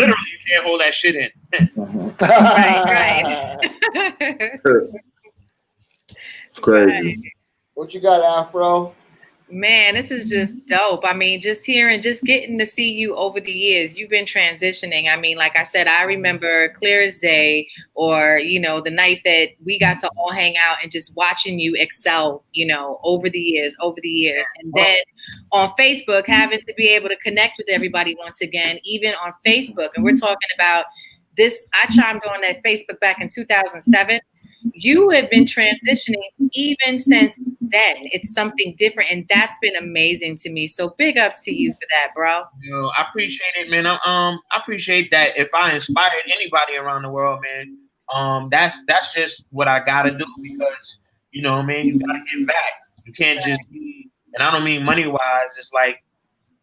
can't hold that shit in. Right. It's crazy. What you got, Afro? Man, this is just dope. I mean, just getting to see you over the years. You've been transitioning. I mean, like I said, I remember clear as day, or, the night that we got to all hang out and just watching you excel, over the years. And then on Facebook, having to be able to connect with everybody once again, even on Facebook. And we're talking about this. I chimed on that Facebook back in 2007. you have been transitioning even since then. It's something different, and that's been amazing to me. So big ups to you for that, bro. I appreciate it, man. I appreciate that. If I inspired anybody around the world, man, that's just what I gotta do, because you know, man, you gotta give back. You can't just be, and I don't mean money wise. It's like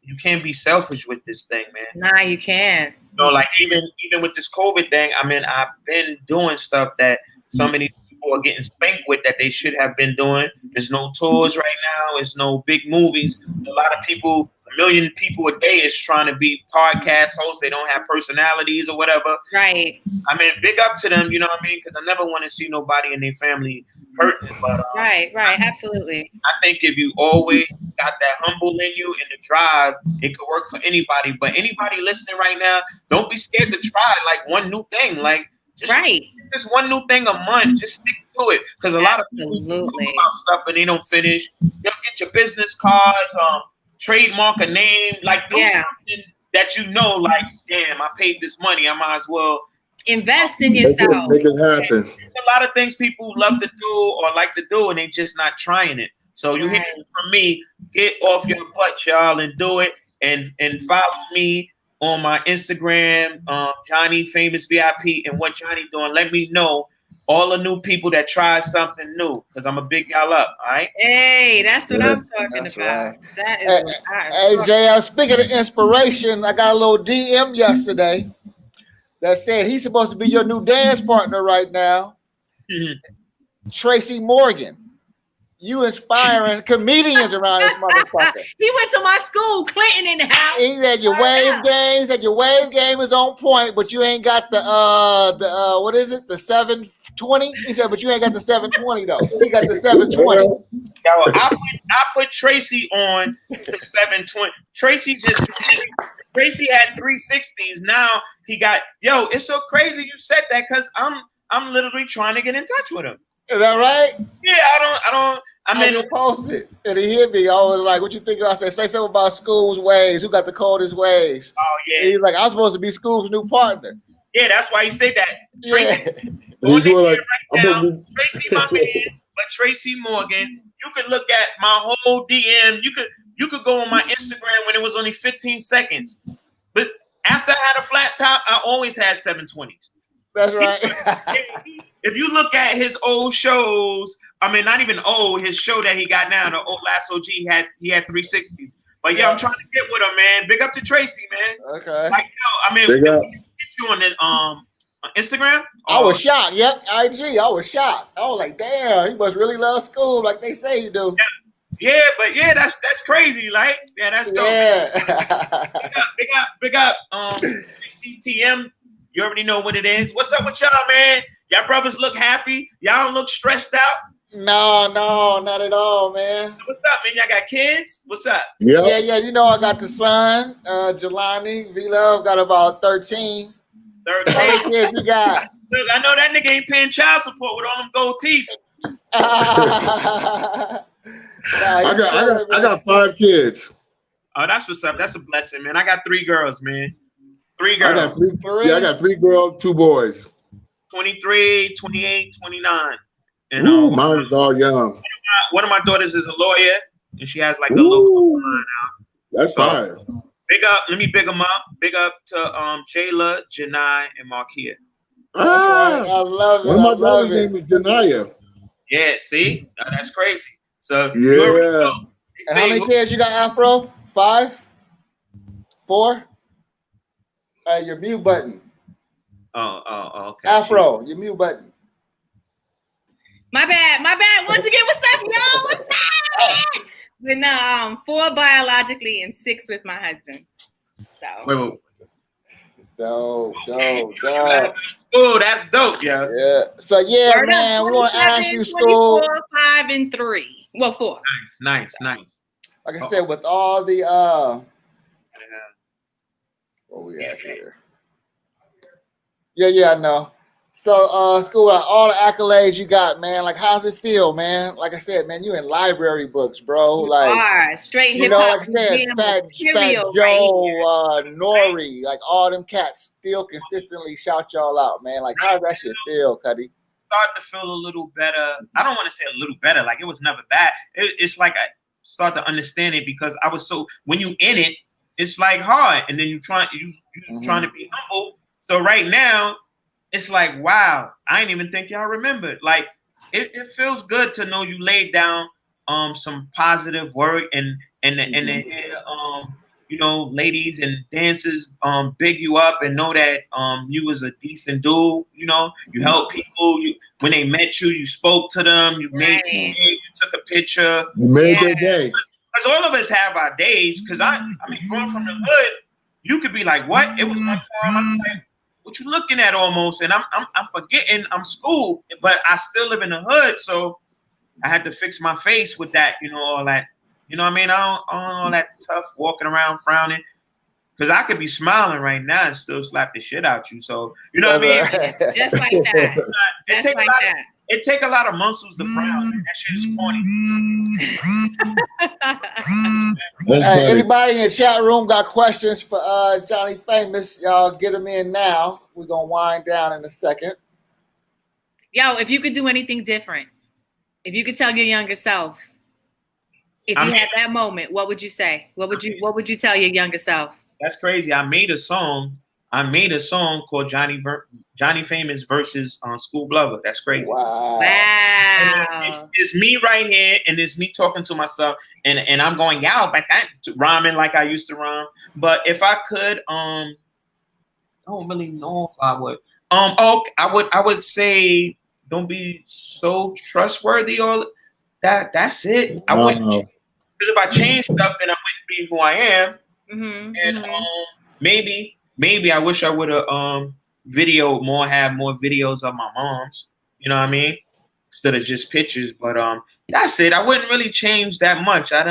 you can't be selfish with this thing, man. Nah, you can't. You know, like even with this COVID thing, I mean, I've been doing stuff that so many people are getting spanked with that they should have been doing. There's no tours right now. There's no big movies. A lot of people, 1 million people a day is trying to be podcast hosts. They don't have personalities or whatever. Right. I mean, big up to them, you know what I mean? Because I never want to see nobody in their family hurting. But right, absolutely. I think if you always got that humble in you and the drive, it could work for anybody. But anybody listening right now, don't be scared to try like one new thing. Like just one new thing a month. Just stick to it. Because a lot of people talk about stuff and they don't finish. You'll get your business cards, trademark a name, like do something that you know, like, damn, I paid this money. I might as well invest in yourself. Make it happen. There's a lot of things people love to do or like to do, and they just not trying it. So you hear it from me, get off your butt, y'all, and do it. And follow me on my Instagram, JohnnyFamous VIP, and what Johnny doing. Let me know all the new people that try something new, because I'm a big y'all up. All right. Hey, that's what I'm talking about. Right. That is hey, JL, speaking of inspiration, I got a little DM yesterday that said he's supposed to be your new dance partner right now. Mm-hmm. Tracy Morgan. You inspiring comedians around this motherfucker. He went to my school, Clinton, in the house. He said your wave game. He said your wave game is on point, but you ain't got the what is it? The 720. He said, but you ain't got the 720 though. He got the 720. Yo, I put Tracy on the 720. Tracy had 360s. Now he got, it's so crazy you said that, because I'm literally trying to get in touch with him. Is that right? Yeah, I mean, post it. And he hit me. I was like, what you think? I said, say something about Scoob's waves. Who got the coldest waves? Oh, yeah. And he's like, I'm supposed to be Scoob's new partner. Yeah, that's why he said that. Tracy, Tracy, my man, but Tracy Morgan, you could look at my whole DM. You could go on my Instagram when it was only 15 seconds. But after I had a flat top, I always had 720s. That's right. If you look at his old shows, I mean, not even old, his show that he got now, the old last OG, he had 360s. But yeah, I'm trying to get with him, man. Big up to Tracy, man. Okay. Like, I mean, we can get you on the Instagram. I was shocked. Yep, IG. I was shocked. I was like, damn, he must really love Scoob like they say he do. Yeah, but yeah, that's crazy. Like, yeah, that's dope. Yeah. Big up. CTM. You already know what it is. What's up with y'all, man? Y'all brothers look happy. Y'all don't look stressed out. No, not at all, man. What's up, man? Y'all got kids? What's up? Yeah. You know, I got the son, Jelani. V-Love got about 13. 13. How many kids you got? Look, I know that nigga ain't paying child support with all them gold teeth. I got 5 kids. Oh, that's what's up. That's a blessing, man. I got 3 girls, man. 3 girls. I got 3 girls, 2 boys. 23, 28, 29. And mine is all young. One of my daughters is a lawyer, and she has like a local line out. That's fire. Big up. Let me big them up. Big up to Jayla, Janai, and Markia. I love it. One of my daughter's name is Janaya. Yeah, see? That's crazy. So yeah. And how many kids you got, Afro? 5? 4? Your mute button. Oh, okay. Afro, your mute button. My bad. Once again, what's up, y'all? What's up? But no, 4 biologically and 6 with my husband. So. Wait. Dope. Oh, that's dope, yeah. Yeah. So yeah, man, we want to ask you, Scoob. 4, 5, and 3. Well, 4. Nice. Like I said, with all the what we at here? Yeah, I know. So, Scoob, all the accolades you got, man. Like, how's it feel, man? Like I said, man, you in library books, bro. Like, straight you hip know, hop. like I said, Fat Joe, Nori, like all them cats still consistently shout y'all out, man. Like, how does that shit feel, Cuddy? start to feel a little better. I don't want to say a little better, like it was never bad. It's like I start to understand it because I was so when you in it, it's like hard, and then you trying to be humble. So right now, it's like wow, I didn't even think y'all remembered. Like it feels good to know you laid down some positive work and you know, ladies and dancers big you up and know that you was a decent dude. You know, you helped people. When they met you, you spoke to them. You made you took a picture. You made their day. Because all of us have our days. Because I mean, going from the hood, you could be like, "What?" It was one time. I'm like, "What you looking at?" Almost, and I'm forgetting I'm Scoob, but I still live in the hood, so I had to fix my face with that. You know, all that. You know what I mean? I don't all that tough walking around frowning. Because I could be smiling right now and still slap the shit out you. So, you know what I mean? Just like that. It take a lot of muscles to frown. Man. That shit is corny. Anybody in the chat room got questions for JohnnyFamous? Y'all get them in now. We're going to wind down in a second. Yo, if you could do anything different, if you could tell your younger self, if you had that moment, what would you say? What would you tell your younger self? That's crazy. I made a song called JohnnyFamous versus Scoob Lover. That's crazy. Wow. It's me right here, and it's me talking to myself, and I'm going out like that, rhyming like I used to rhyme. But if I could, I don't really know if I would. I would say don't be so trustworthy. All that's it. I wouldn't. Because if I change stuff, then I wouldn't be who I am. And maybe I wish I would have have more videos of my mom's. You know what I mean? Instead of just pictures. But that's it. I wouldn't really change that much. I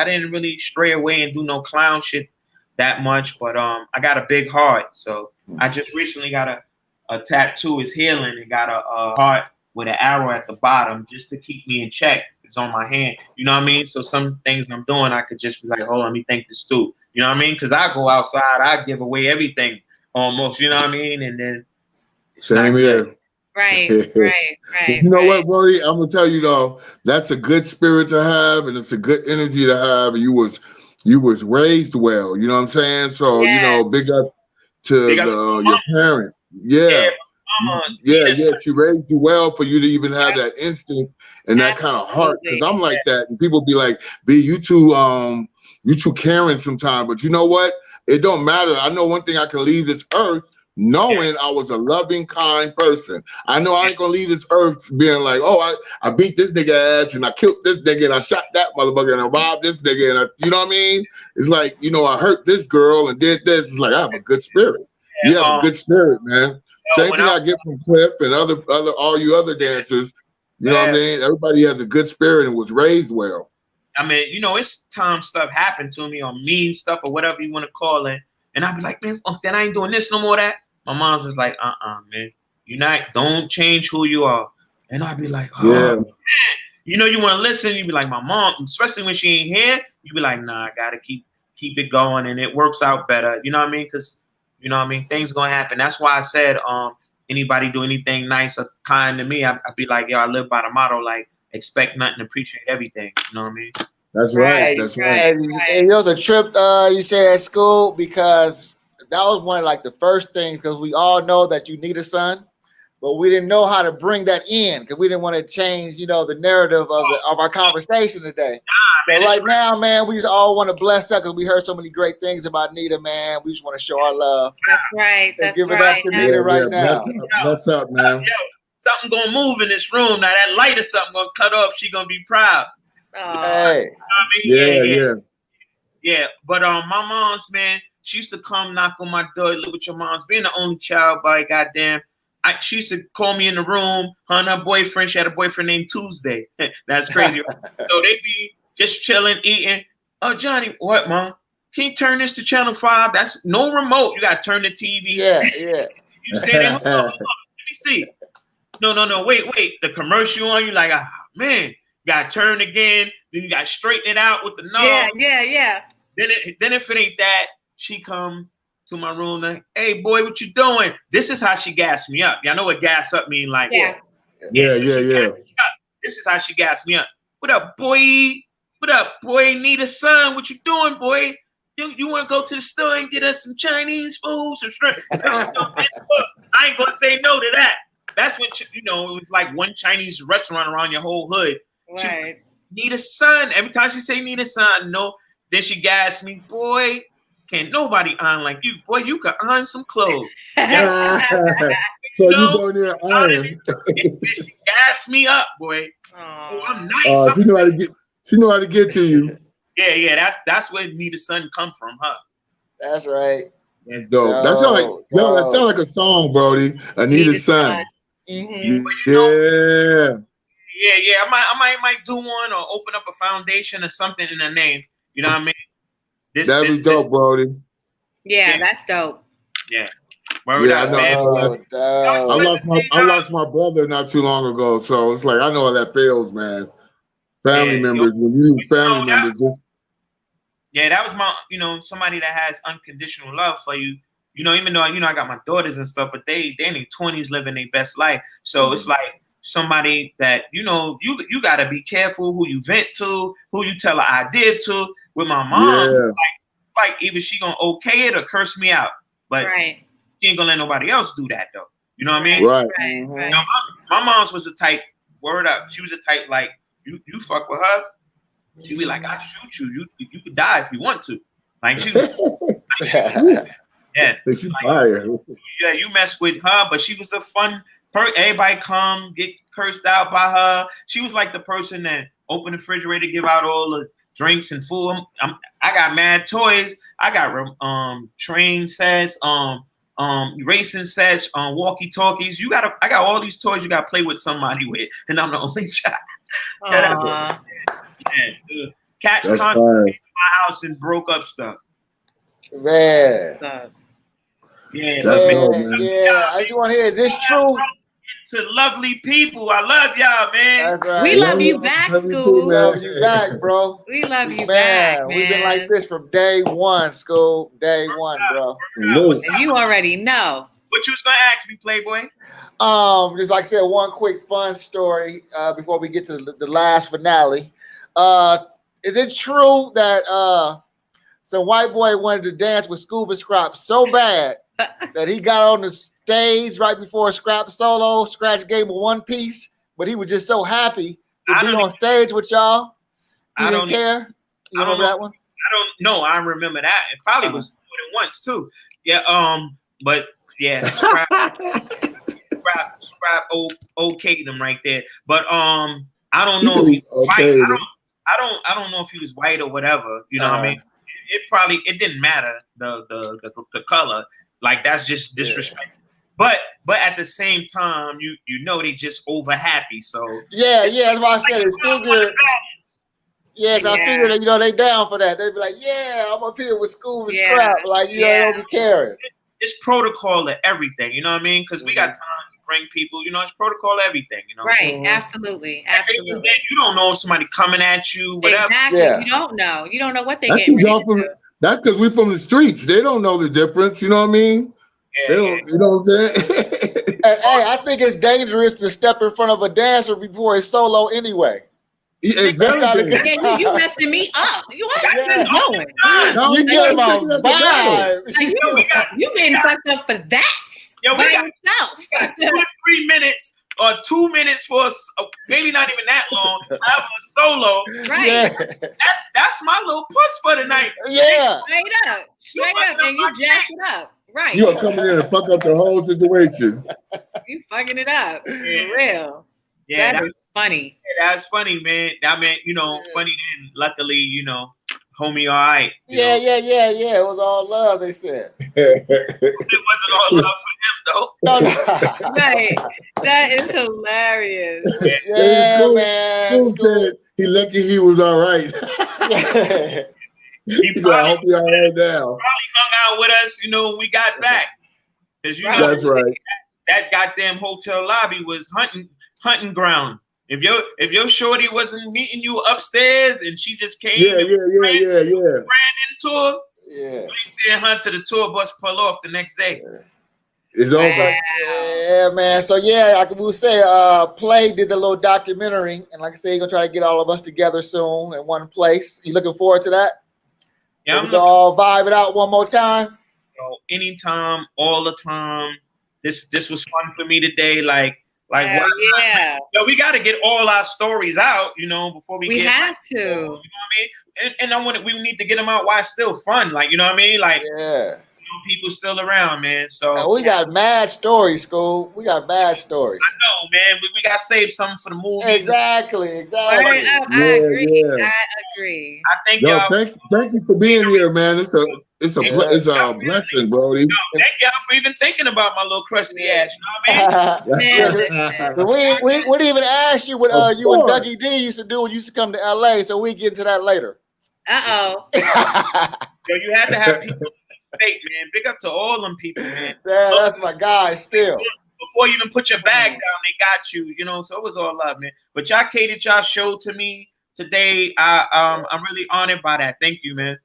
didn't really stray away and do no clown shit that much. But I got a big heart. So I just recently got a tattoo is healing and got a heart with an arrow at the bottom just to keep me in check. It's on my hand. You know what I mean? So some things I'm doing, I could just be like, hold on, let me think this through. You know what I mean? Because I go outside, I give away everything almost. You know what I mean? And then same here. Right. You know what, Brody? I'm gonna tell you though, that's a good spirit to have, and it's a good energy to have. And you was raised well. You know what I'm saying? So you know, big up to your parents. Yeah. She raised you well for you to even have that instinct and that kind of heart. Because I'm like that, and people be like, "B, you too caring sometimes." But you know what? It don't matter. I know one thing: I can leave this earth knowing I was a loving, kind person. I know I ain't gonna leave this earth being like, "Oh, I beat this nigga ass and I killed this nigga and I shot that motherfucker and I robbed this nigga and you know what I mean?" It's like, you know, I hurt this girl and did this. It's like I have a good spirit. You have a good spirit, man. Same thing I get from Cliff and all you other dancers. You know what I mean? Everybody has a good spirit and was raised well. I mean, you know, it's time stuff happened to me or mean stuff or whatever you want to call it. And I'd be like, man, fuck that. I ain't doing this no more that. My mom's just like, man. Don't change who you are. And I'd be like, man. You know, you want to listen. You'd be like, my mom, especially when she ain't here, you'd be like, nah, I got to keep it going. And it works out better. You know what I mean? Because you know what I mean? Things gonna happen. That's why I said, anybody do anything nice or kind to me, I'd be like, yo, I live by the motto, like, expect nothing, appreciate everything. You know what I mean? That's right. That's right. And it was a trip, you said at school, because that was one of like the first things, because we all know that you need a son, but we didn't know how to bring that in because we didn't want to change, you know, the narrative of our conversation today. But right now, man, we just all want to bless her because we heard so many great things about Nita, man. We just want to show our love. That's right. That's give it up to Nita right now. What's up, man? Yo, something gonna move in this room now. That light or something gonna cut off. She gonna be proud. Hey. You know what I mean? Yeah. But my mom's, man, she used to come knock on my door, live with your mom's, being the only child, by goddamn. She used to call me in the room. Her and her boyfriend. She had a boyfriend named Tuesday. That's crazy. So they be just chilling, eating. Oh, Johnny, what, Mom? Can you turn this to channel 5? That's no remote. You gotta turn the TV. Yeah. You stay there. Hold on. Let me see. No. Wait. The commercial on you, like, man, you gotta turn again. Then you gotta straighten it out with the knob. Yeah. Then if it ain't that, she come to my room like, hey boy, what you doing? This is how she gassed me up. Y'all know what gas up mean, like, Yeah. This is how she gas me up. What up, boy? What up, boy? Need a son? What you doing, boy? You want to go to the store and get us some Chinese food, some shrimp? I ain't gonna say no to that. That's when it was like one Chinese restaurant around your whole hood. Right. Need a son. Every time she say need a son, no. Then she gas me, boy. Can't nobody iron like you, boy. You could iron some clothes. So you go in there and iron. She gas me up, boy. Oh, I'm nice. She know how to get to you. Yeah. That's where need a son come from, huh? That's right. That's dope. That sounds like a song, Brody. I need a son. Mm-hmm. Yeah. I might do one or open up a foundation or something in the name. You know what I mean? That'd be dope, Brody. Yeah, that's dope. Yeah. I know. I lost my brother not too long ago, so it's like I know how that feels, man. Family members, when you lose family members. Yeah, that was my, somebody that has unconditional love for you. Even though I got my daughters and stuff, but they in their 20s living their best life. So it's like somebody that you got to be careful who you vent to, who you tell an idea to. With my mom, like either she gonna okay it or curse me out, but she ain't gonna let nobody else do that though. You know what I mean? Right. My mom's was the type. Word up, she was the type like you fuck with her, she be like, I shoot you. You could die if you want to. Like she. Yeah. You mess with her, but she was a fun. Everybody come get cursed out by her. She was like the person that opened the refrigerator, give out all the drinks and food. I got mad toys. I got train sets, racing sets, walkie talkies. I got all these toys you got to play with somebody with, and I'm the only child. Catch content in my house and broke up stuff. Man. Yeah. I just want to hear, is this true? To lovely people. I love y'all, man. Right. We love you back, Scoob. We love you back, bro. We love you back, man. We've been like this from day one, Scoob. Day one, bro. And you already know. What you was gonna ask me, Playboy? Just like I said, one quick fun story before we get to the last finale. Is it true that some white boy wanted to dance with Scoob and Scrap so bad that he got on the stage right before a Scratch gave him one piece, but he was just so happy to be on stage with y'all. He didn't care. You remember that one? I don't know. I remember that. It probably was more than once too. Yeah. But yeah, Scrap okayed him right there. But I don't know if he was white. I don't know if he was white or whatever. You know what I mean? It didn't matter the color. Like that's just disrespect. But at the same time, they just over happy. So that's why I said it. I figured that they down for that. They'd be like, I'm up here with Scoob and Scrap. Like they don't be caring. It's protocol to everything. You know what I mean? Because we got time to bring people. It's protocol to everything. Right? Absolutely. And then you don't know if somebody coming at you. Whatever. Exactly. Yeah. You don't know. You don't know what they get ready to do. That's because we're from the streets. They don't know the difference. You know what I mean? You know what I'm saying? Hey, I think it's dangerous to step in front of a dancer before it's solo anyway. Exactly. You messing me up. You get him on vibe. You getting fucked up for that. We got 2 to 3 minutes or 2 minutes for maybe not even that long. Have a solo. Right. Yeah. That's my little puss for the night. Yeah. Straight up, and you jack it up. Right. You are coming in and fuck up the whole situation. You fucking it up. For real. Yeah, that is funny. Yeah, that's funny, man. I mean, funny then. Luckily, homie, all right. Yeah. It was all love, they said. It wasn't all love for him, though. No. Right. That is hilarious. Yeah, man. He lucky he was all right. He said, I hope you're all right now. Probably hung out with us, when we got back. Because that's right. That goddamn hotel lobby was hunting ground. If your shorty wasn't meeting you upstairs and she just came ran into her, we sent her to the tour bus pull off the next day. It's over. Wow. Yeah, man. So yeah, I will say, Play did the little documentary, and like I said, he's gonna try to get all of us together soon in one place. You looking forward to that? Yeah, We all vibe it out one more time. Anytime, all the time. This was fun for me today. Like Hell why not? yeah. Yo, we got to get all our stories out, before we get. have to. You know what I mean? And I want we need to get them out while it's still fun. Like, you know what I mean? Like, Yeah. people still around, man. So And we got mad stories, Scoob. We got mad stories. I know, man. We got to save something for the movies. Exactly. Word up. I agree. Yeah. I agree. I think Yo, y'all. thank you for being here, man. It's a blessing, Brody. No, thank y'all for even thinking about my little crusty ass. You know what I mean? Man, But we didn't even ask you what Of you and course. Dougie D used to do when you used to come to LA, so we get into that later. Uh-oh. Yo, you had to have people fake, man. Big up to all them people, man. Yeah, that's my guy still. Before you even put your bag down, they got you, so it was all love, man. But y'all catered y'all show to me today. I'm really honored by that. Thank you, man.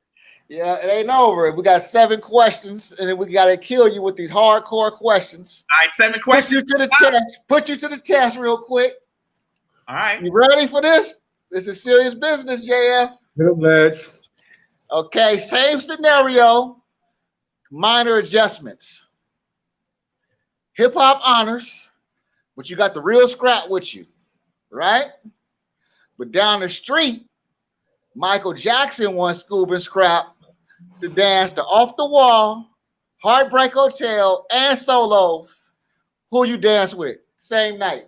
Yeah, it ain't over. We got 7 questions, and then we got to kill you with these hardcore questions. All right, 7 questions. Put you to the test real quick. All right. You ready for this? This is serious business, JF. Good match. Okay, same scenario, minor adjustments. Hip hop honors, but you got the real scrap with you, right? But down the street, Michael Jackson wants Scoob and Scrap to dance to Off the Wall, Heartbreak Hotel, and Solos. Who you dance with same night?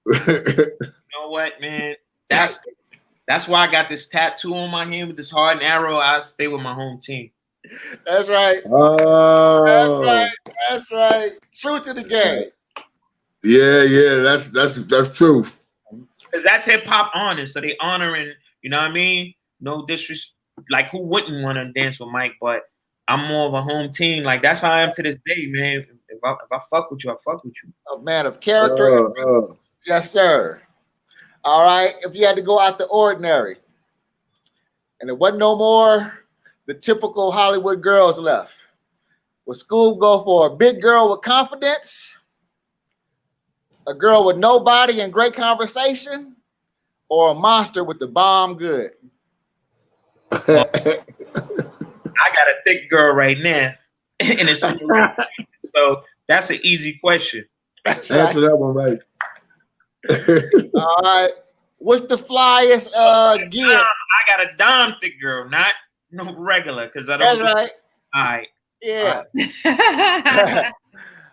You know what, man? That's why I got this tattoo on my hand with this heart and arrow. I stay with my home team. That's right. Oh, That's right. True to the game. yeah. That's true. Because that's hip hop honors. So they honoring, you know what I mean? No disrespect. Like, who wouldn't want to dance with Mike? But I'm more of a home team. Like, that's how I am to this day, man. If I fuck with you, I fuck with you. A man of character. Yes, sir. All right. If you had to go out the ordinary, and it wasn't no more the typical Hollywood girls left, would Scoob go for a big girl with confidence, a girl with no body and great conversation, or a monster with the bomb good? I got a thick girl right now, and it's so that's an easy question. Answer that one right. All right. What's the flyest gear? I got a dime thick girl, not no regular, because I don't. That's right. All right. Yeah.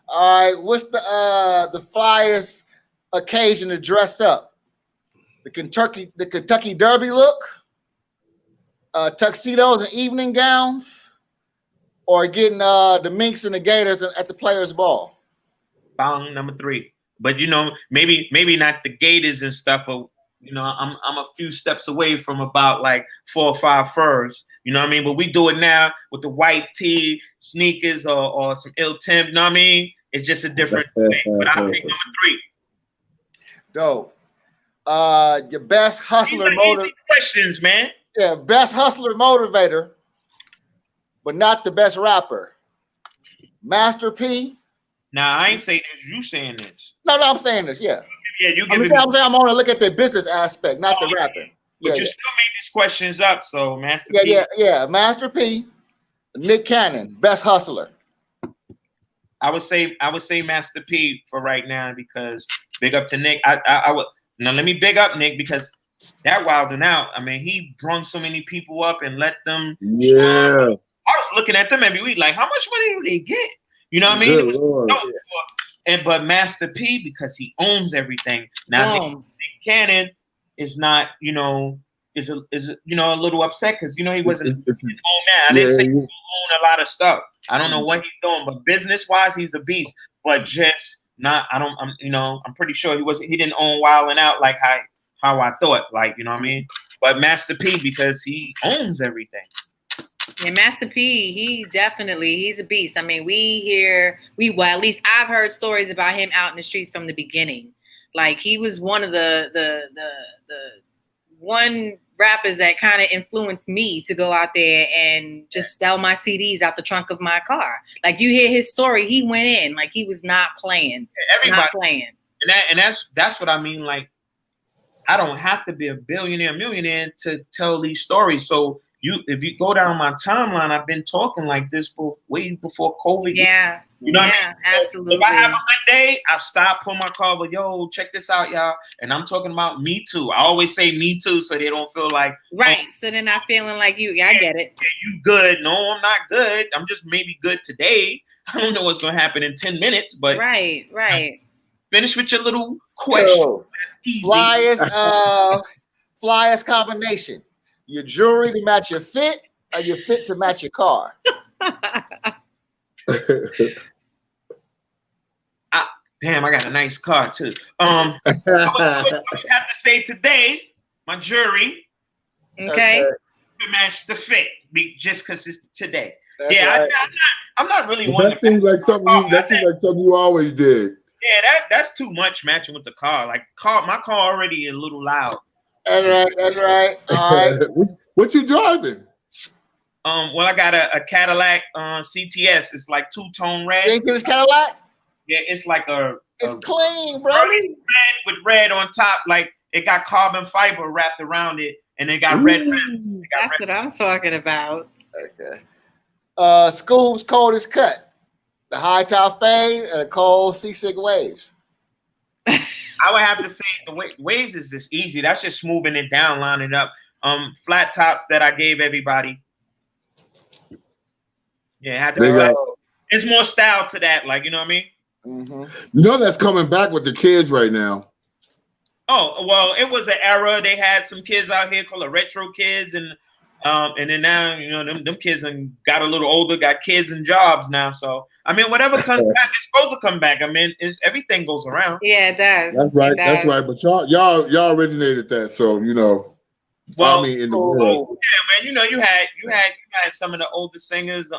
All right. What's the flyest occasion to dress up? The Kentucky Derby look, tuxedos and evening gowns, or getting the Minks and the Gators at the Players Ball? Bong number 3. But maybe not the Gators and stuff, but I'm a few steps away from about like 4 or 5 furs. You know what I mean? But we do it now with the white tee, sneakers, or some ill Tim. You know what I mean? It's just a different thing. But I'll take number 3. Dope. Your best hustler motivator. Questions, man. Yeah, best hustler motivator, but not the best rapper. Master P. Nah, I ain't saying this. You saying this? No, I'm saying this. Yeah. Yeah, you I'm give I'm only look at the business aspect, not the rapping. But you still made these questions up, so Master P. P. Yeah. Master P. Nick Cannon, best hustler. I would say Master P for right now, because big up to Nick. I would now let me big up Nick, because that wilding out. I mean, he brought so many people up and let them. Yeah. I was looking at them every week, like, how much money do they get? You know what I mean? It was but Master P, because he owns everything. Now Nick Cannon is not, is a little upset because he wasn't own that. I didn't say he own a lot of stuff. I don't know what he's doing, but business wise, he's a beast. But just not. I'm pretty sure he didn't own Wildin' Out like how I thought. Like, you know what I mean? But Master P, because he owns everything. Yeah, Master P, he's a beast. I mean, at least I've heard stories about him out in the streets from the beginning. Like, he was one of the one rappers that kind of influenced me to go out there and just sell my CDs out the trunk of my car. Like you hear his story, he went in like he was not playing. Everybody not playing. And that's what I mean. Like, I don't have to be a billionaire, millionaire to tell these stories. So if you go down my timeline, I've been talking like this way before COVID. Yeah. You know what I mean? Absolutely. If I have a good day, I stop, pull my car, but yo, check this out, y'all. And I'm talking about me too. I always say me too, so they don't feel like right. So they're not feeling like you. Yeah, I get it. Yeah, you good? No, I'm not good. I'm just maybe good today. I don't know what's gonna happen in 10 minutes, but right. Finish with your little question. That's easy. Flyest combination. Your jewelry to match your fit, or your fit to match your car. Damn, I got a nice car too. I would have to say today, my jewelry, okay, to match the fit, just because it's today. That's yeah, right. I'm not really one. That seems like something you always did. Yeah, that's too much matching with the car. Like my car already a little loud. That's right. All right. What you driving? Well, I got a Cadillac CTS. It's like two-tone red. You ain't get this Cadillac? Yeah, it's like it's clean, bro. Red with red on top. Like it got carbon fiber wrapped around it, and it got red. That's what I'm talking about. Okay. Scoob's coldest cut. The high top fade and the cold seasick waves. I would have to say the waves is just easy. That's just smoothing it down, lining up. Flat tops that I gave everybody. Yeah, had to be flat. It's more style to that, like, you know what I mean? Mm-hmm. You know that's coming back with the kids right now. Oh, well, it was an era. They had some kids out here called the retro kids, and then now, you know, them kids got a little older, got kids and jobs now. So I mean, whatever comes back, it's supposed to come back. I mean, everything goes around. Yeah, it does. That's right. That's right. But y'all originated that, so you know. Well, I mean, in the world. Yeah, man. You know, you had some of the older singers,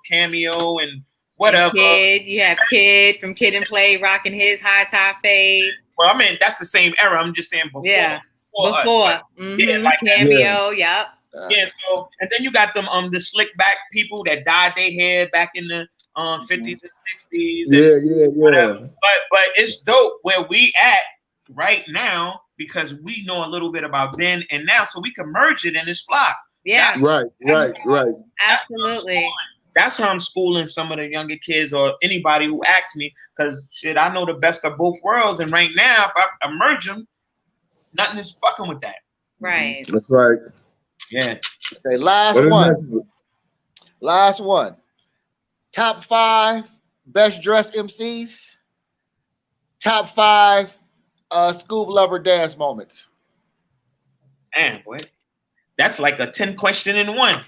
Cameo and whatever. You have Kid from Kid and Play rocking his high top fade. Well, I mean, that's the same era. I'm just saying before. Yeah, before. Yeah, like Cameo. Yep. Yeah. So, and then you got them the slick back people that dyed their hair back in the 50s and 60s. Yeah. But it's dope where we at right now because we know a little bit about then and now, so we can merge it and it's fly. Yeah. Right. Absolutely. That's how I'm schooling some of the younger kids or anybody who asks me, because shit, I know the best of both worlds, and right now, if I merge them, nothing is fucking with that. Right. That's right. Yeah. Okay, last one. Top 5 best dressed MCs. Top 5 Scoob lover dance moments. Damn, boy. That's like a 10 question in one.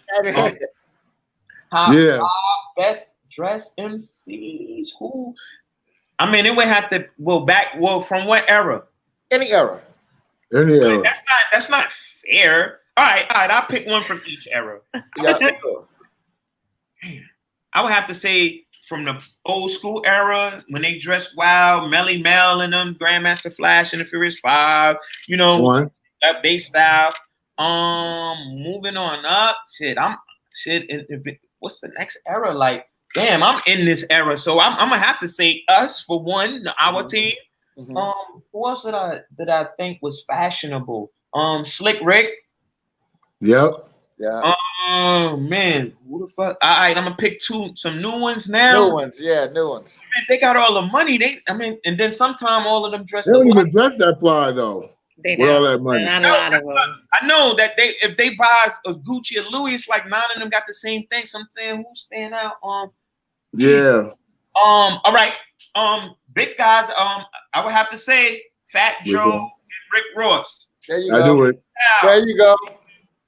Top 5 best dressed MCs. Who? I mean, it would have to from what era? Any era. That's not fair. All right, I'll pick one from each era. Yeah, I would have to say from the old school era when they dressed wild, Melly Mel and them, Grandmaster Flash and the Furious 5, you know, that bass style. Moving on up, what's the next era? Like, damn, I'm in this era, so I'm gonna have to say us for one, our team. Mm-hmm. Who else did I think was fashionable? Slick Rick. Yep. Yeah. Oh man, who the fuck? All right, I'm gonna pick some new ones now. New ones. Man, they got all the money. And then sometime all of them dress. They don't even dress that fly though. They with all that money. Not a lot of them. I know that if they buy a Gucci or Louis, it's like 9 of them got the same thing. So I'm saying, who's staying out? Yeah. All right. Big guys. I would have to say Fat Joe and Rick Ross. There you go. I do it. There you go.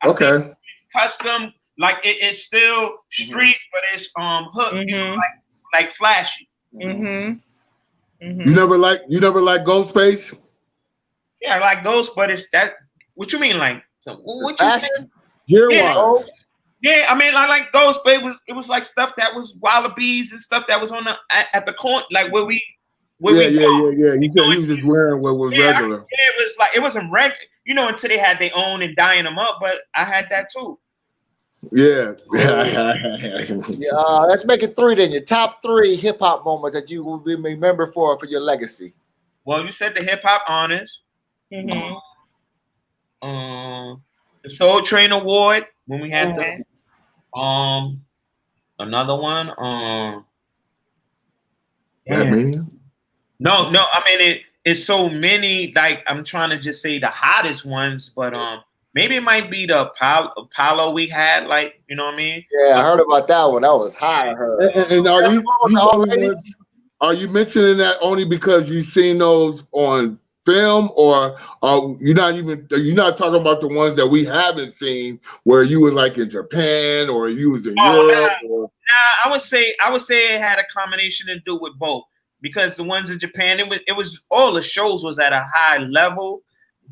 Okay. Custom, like it's still street, but it's hook, you know, like flashy. Mm-hmm. You never like Ghostface? Yeah, I like Ghost, but it's that. What you mean, like? What you think? Yeah, I mean, I like Ghost, but it was like stuff that was Wallabies and stuff that was on at the corner, like where we Where Yeah. we He said he was just wearing what was regular. it was like it wasn't regular, until they had their own and dyeing them up. But I had that too. Yeah. Yeah, let's make it 3 then. Your top 3 hip hop moments that you will be remembered for your legacy. Well, you said the hip hop honors. Mm-hmm. The Soul Train Award when we had Okay. another one. No, I mean it's so many. Like I'm trying to just say the hottest ones, but maybe it might be the Apollo we had. Like you know what I mean? Yeah, I heard about that one. That was hot. I heard. And are you mentioning that only because you've seen those on film, or you're not talking about the ones that we haven't seen where you were like in Japan or you was in Europe? Nah, I would say it had a combination to do with both, because the ones in Japan, it was all the shows was at a high level,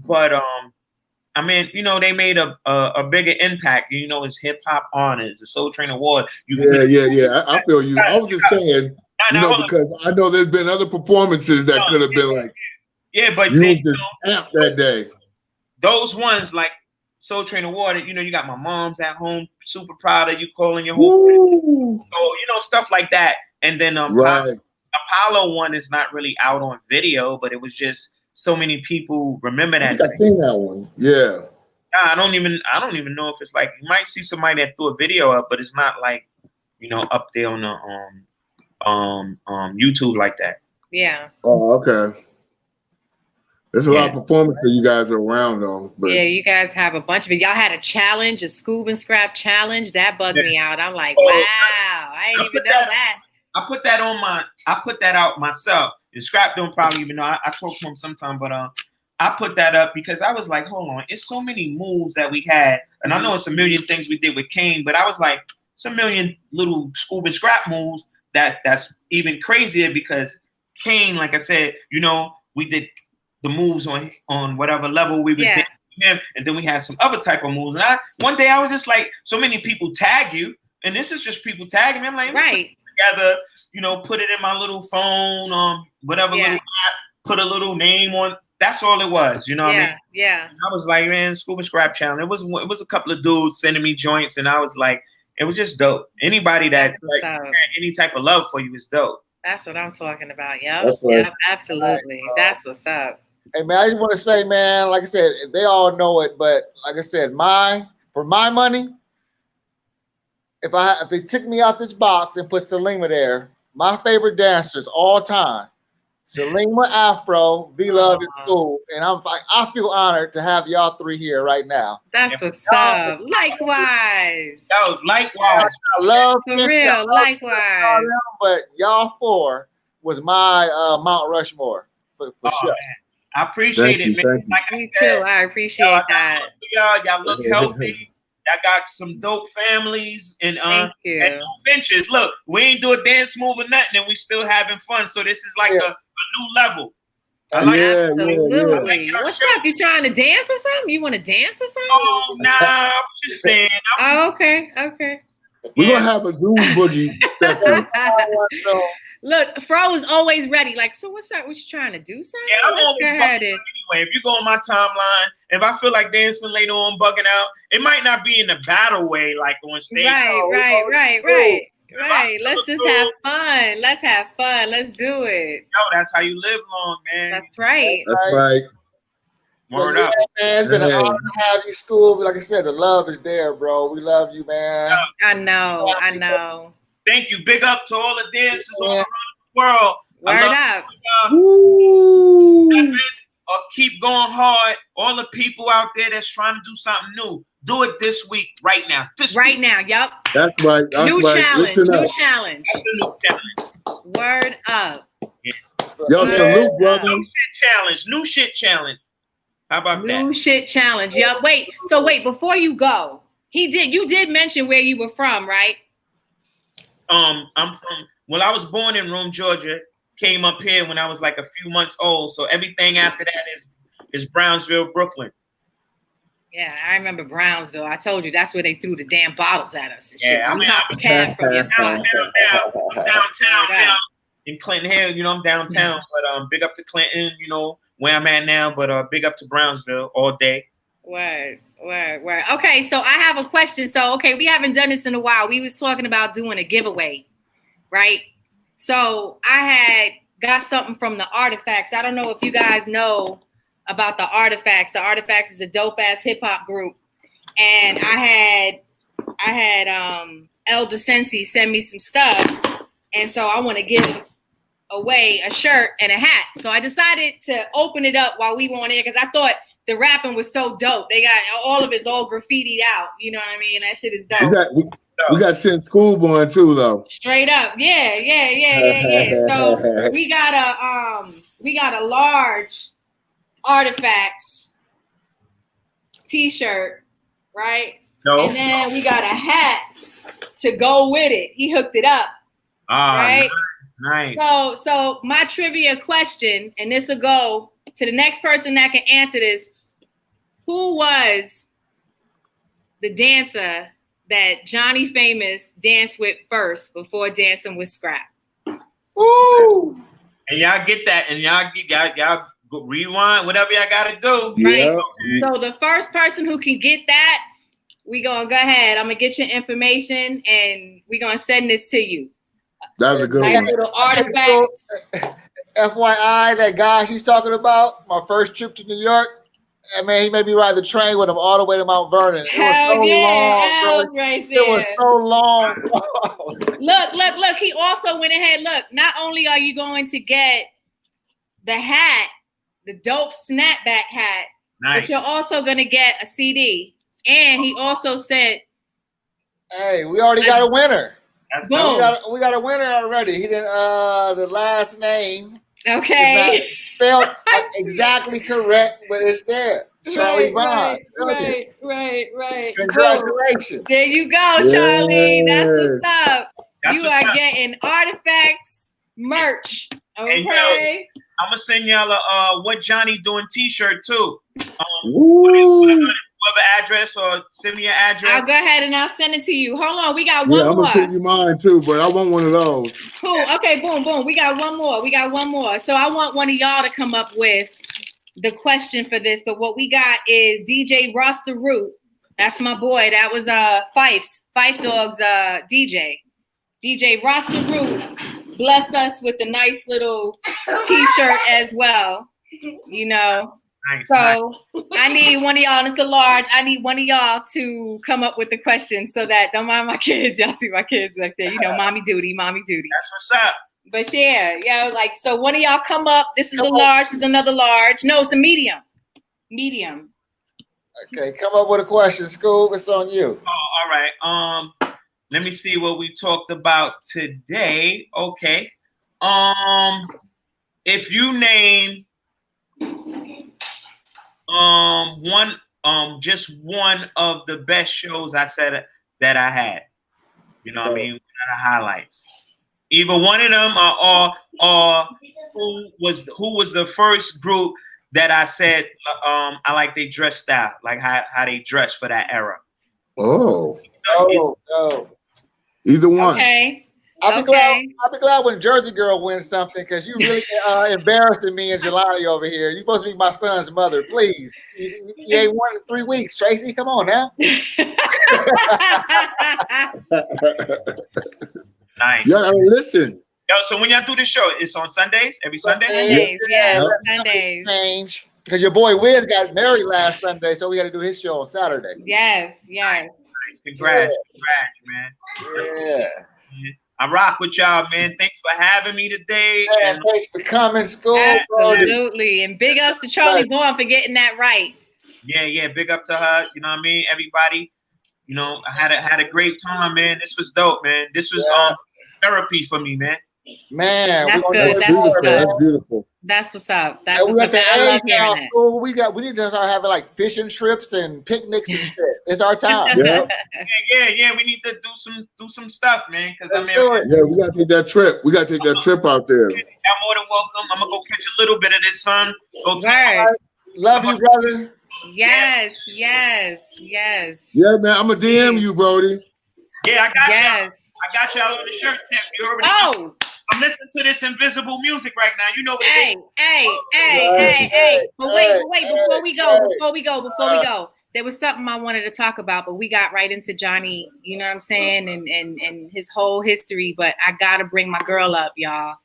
but I mean, they made a bigger impact. It's hip hop honors, the Soul Train Award. Yeah. I feel you. I was just saying, because I know there's been other performances that could have been like. Yeah, but you were just amped that day. Those ones like Soul Train Award, you got my mom's at home, super proud of you, calling your whole family. So, stuff like that. And then right. Apollo one is not really out on video, but it was just so many people remember that. I think I've seen that one. Yeah. Nah, I don't even know if it's like, you might see somebody that threw a video up, but it's not like, up there on the YouTube like that. Yeah. Oh, okay. There's a lot of performances you guys are around though. But. Yeah, you guys have a bunch of it. Y'all had a challenge, a Scoob and Scrap challenge. That bugged me out. I'm like, wow, I didn't even know that. I put that out myself. And Scrap don't probably even know. I talk to him sometime, but I put that up because I was like, hold on, it's so many moves that we had. And I know it's a million things we did with Kane, but I was like, it's a million little Scoob and Scrap moves that's even crazier because Kane, like I said, we did the moves on whatever level we was there with him, and then we had some other type of moves. And one day I was just like, so many people tag you, and this is just people tagging me. I'm like, right. Together, put it in my little phone, whatever little app, put a little name on. That's all it was, what I mean? Yeah. And I was like, man, Scoob and Scrap challenge. It was a couple of dudes sending me joints, and I was like, it was just dope. Anybody that had any type of love for you is dope. That's what I'm talking about. Yep, absolutely. That's what's up. Hey man, I just want to say, man, like I said, they all know it, but like I said, for my money, if they took me out this box and put Selima there, my favorite dancers all time, Selima, Afro, V-Love, and Scoob, and I feel honored to have y'all 3 here right now. That's what's up. Likewise. Yo, likewise. I love for real. Likewise. But y'all 4 was my Mount Rushmore for sure. Man. I appreciate it, man. Like me too. I appreciate that. Y'all look healthy. Y'all got some dope families and new ventures. Look, we ain't do a dance move or nothing, and we still having fun. So this is like a new level. Absolutely. What's up? You trying to dance or something? You want to dance or something? Oh, nah. I was just saying. Okay. We're gonna have a Zoom boogie session. Look, Fro is always ready. Like, so what's up? What you trying to do, son? Yeah, I'm always bugging anyway. If you go on my timeline, if I feel like dancing later on, bugging out, it might not be in the battle way, like on stage. Right. Let's just have fun. Let's have fun. Let's do it. Yo, that's how you live long, man. That's right. That's right. So, man, it's been an honor to have you, Scoob. Like I said, the love is there, bro. We love you, man. I know. Thank you. Big up to all the dancers all around the world. Word up. Or keep going hard. All the people out there that's trying to do something new, do it this week, right now. Now, yep. That's right. New challenge. That's a new challenge. Word up. Yeah. Yo, salute, brother. New shit challenge. How about that? New shit challenge. Yep. Wait, before you go, you did mention where you were from, right? I'm from, I was born in Rome, Georgia, came up here when I was like a few months old. So everything after that is Brownsville, Brooklyn. Yeah, I remember Brownsville. I told you that's where they threw the damn bottles at us and shit. Yeah, We hopped the cab from your spot. Downtown now. in Clinton Hill. You know, I'm downtown, but big up to Clinton. You know where I'm at now, but big up to Brownsville all day. Word. Okay, so I have a question. So, okay, we haven't done this in a while. We was talking about doing a giveaway, right? So I had got something from the Artifacts. I don't know if you guys know about the Artifacts. The Artifacts is a dope ass hip hop group, and I had El DeCensi send me some stuff, and so I want to give away a shirt and a hat. So I decided to open it up while we were on air because I thought the rapping was so dope. They got all of it's all graffitied out. You know what I mean? That shit is dope. We got to send Scoob on too, though. Straight up, yeah. So we got a large Artifacts T-shirt, right? No. And then we got a hat to go with it. He hooked it up, right? Nice. So my trivia question, and this will go to the next person that can answer this. Who was the dancer that JohnnyFamous danced with first before dancing with Scrap? Woo! And y'all get that, and y'all rewind, whatever y'all gotta do. Right. Yeah. So the first person who can get that, we gonna go ahead. I'm gonna get your information, and we gonna send this to you. That was a good one. Little Artifacts. FYI, that guy she's talking about, my first trip to New York, I mean, he made me ride the train with him all the way to Mount Vernon. It was so long, right there. It was so long. Look. He also went ahead. Look, not only are you going to get the hat, the dope snapback hat, but you're also going to get a CD. And he also said, "Hey, we already got a winner. We got a winner already. He didn't. The last name, okay, spelled exactly correct, but it's there. Charlie Bond. Right. Congratulations. There you go, Charlie. Yes. That's what's up. That's you what's are up. Getting Artifacts merch. Okay. Hey, I'm gonna send y'all a what Johnny doing T-shirt too. Whatever address, or send me your address. I'll go ahead and I'll send it to you. Hold on, we got one more. I'm gonna send you mine too, but I want one of those. Cool. Okay, boom. We got one more. So I want one of y'all to come up with the question for this. But what we got is DJ Ross the Root. That's my boy. That was Fife Dog's DJ. DJ Ross the Root blessed us with a nice little T-shirt as well. You know. Nice, so I need one of y'all, and it's a large. I need one of y'all to come up with the question so that don't mind my kids. Y'all see my kids back there. You know, mommy duty. That's what's up. But yeah, like so. One of y'all come up. This is a large. This is another large. No, it's a medium. Medium. Okay, come up with a question, Scoob. It's on you. Oh, all right. Let me see what we talked about today. Okay. If you name just one of the best shows I said that I had. You know what I mean? One of the highlights. Either one of them or who was the first group that I said I like they dress style, like how they dress for that era. Oh. Either one. Okay. I'll be glad when Jersey Girl wins something, because you really embarrassing me and Jelani over here. You're supposed to be my son's mother, please. You ain't won in 3 weeks, Tracy. Come on now. Nice. Yeah, listen. Yo, so when y'all do the show, it's on Sundays? Every Sunday? Sundays. Change. Because your boy Wiz got married last Sunday, so we got to do his show on Saturday. Yes. Nice. Congrats, man. Yeah. I rock with y'all, man. Thanks for having me today. Man, thanks for coming, Scoob. Absolutely. And big ups to Charlie Bourne for getting that right. Yeah. Big up to her. You know what I mean? Everybody. You know, I had a great time, man. This was dope, man. This was therapy for me, man. Man, that's good. That's beautiful. That's what's up. That's what's up. I love hearing that. So we need to start having like fishing trips and picnics and shit. It's our time. Yeah. We need to do some stuff, man. Because I mean, we gotta take that trip. We gotta take that trip out there. Y'all more than welcome. I'm gonna go catch a little bit of this sun. Go Love you, brother. Yes. Yeah, man. I'm gonna DM you, Brody. Yeah, I got y'all. I got y'all on the shirt tip. You already know. I'm listening to this invisible music right now. You know what it is. Hey. But wait. Before we go. There was something I wanted to talk about, but we got right into Johnny, you know what I'm saying, and his whole history. But I gotta bring my girl up, y'all.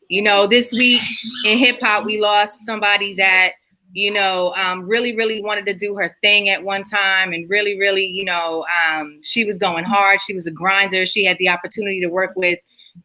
You know, this week in hip hop, we lost somebody that, you know, really, really wanted to do her thing at one time, and really, really, you know, she was going hard. She was a grinder. She had the opportunity to work with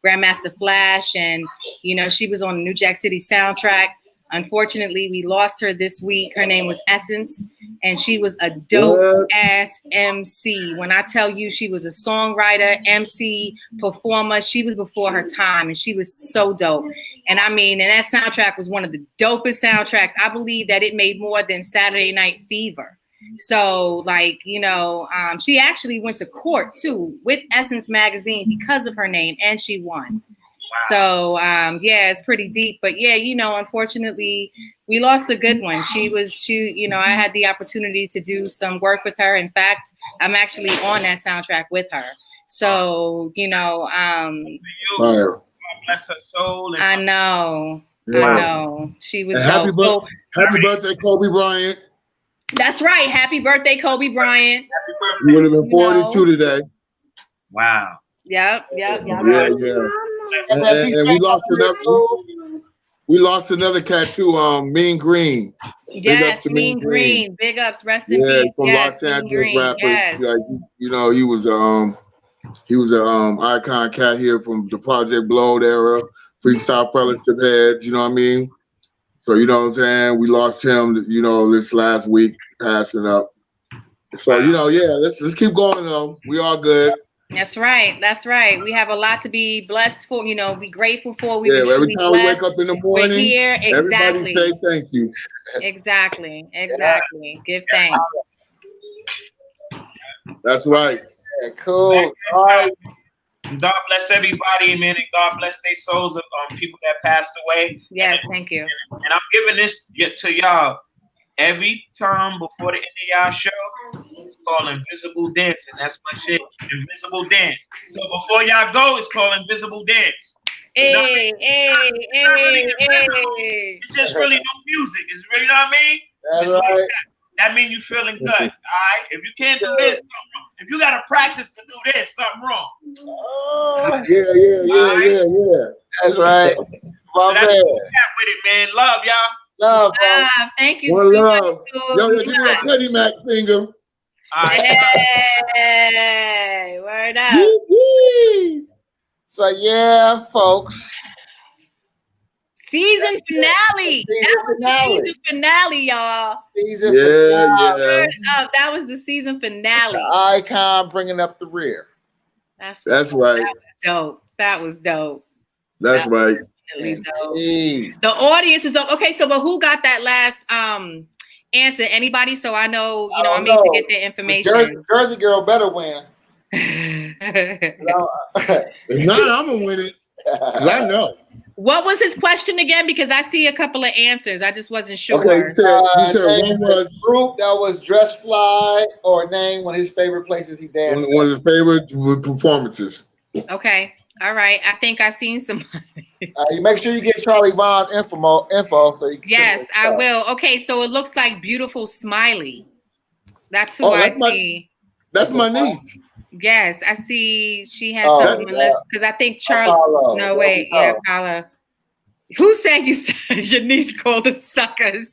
Grandmaster Flash, and you know, she was on the New Jack City soundtrack. Unfortunately, we lost her this week. Her name was Essence, and she was a dope ass MC. When I tell you, she was a songwriter, MC, performer. She was before her time, and she was so dope. And I mean, and that soundtrack was one of the dopest soundtracks. I believe that it made more than Saturday Night Fever. So, like, you know, she actually went to court too with Essence Magazine because of her name, and she won. So, yeah, it's pretty deep. But yeah, you know, unfortunately, we lost a good one. You know, I had the opportunity to do some work with her. In fact, I'm actually on that soundtrack with her. So, you know, God bless her soul. I know. She was dope. Happy birthday, Kobe Bryant. That's right. Happy birthday, Kobe Bryant. Happy birthday. You would have been 42 today. Wow. Yep. Yeah. And we lost another cat too, Mean Green. Yes, Mean Green. Big ups, rest in peace. From Los Angeles rapper. Yes. Like, you know, he was an icon cat here from the Project Blowed era, Freestyle Fellowship heads, you know what I mean? So, you know what I'm saying? We lost him, you know, this last week, passing up. So, you know, yeah, let's keep going though. We all good. That's right. We have a lot to be blessed for, you know, be grateful for. Every time we wake up in the morning, we're here. Exactly. Everybody say thank you. Exactly. Give thanks. That's right. Yeah, cool. All right. God bless everybody, man, and God bless their souls of people that passed away. Yes, thank you. And I'm giving this to y'all every time before the end of y'all show. It's called Invisible Dancing. That's my shit. Invisible Dance. So before y'all go, it's called Invisible Dance. Hey. It's just really no music. It's really, you know what I mean? That's it's right. Like that means you feeling good. All right. If you can't do this, something wrong. If you gotta practice to do this, something wrong. Yeah. That's right. So that's what we got with it, man. Love y'all. Love. Thank you One so love. much. Yo, give me a Teddy Mac finger. All right. Hey, word up. So yeah, folks. Season finale. Season finale, y'all. Season finale. Word up. That was the season finale. The icon bringing up the rear. That's right. That was dope. That's right. Really dope. The audience is dope. Okay, so but who got that last answer? Anybody? So I know, you know, I need to get the information. Jersey girl better win. If not, I'm gonna win it. 'Cause I know. What was his question again? Because I see a couple of answers. I just wasn't sure. Okay, you said one was group that was Dress Fly, or name one of his favorite places he danced. One of his favorite performances. Okay. All right. I think I seen some. You make sure you get Charlie Vaughn's info so you can. Yes, I will. Okay, so it looks like Beautiful Smiley. That's who I see. That's my niece. Yes, I see. She has something because I think Charlie. Apollo. No, wait. Yeah, Paula. Who said you said your niece called the suckers?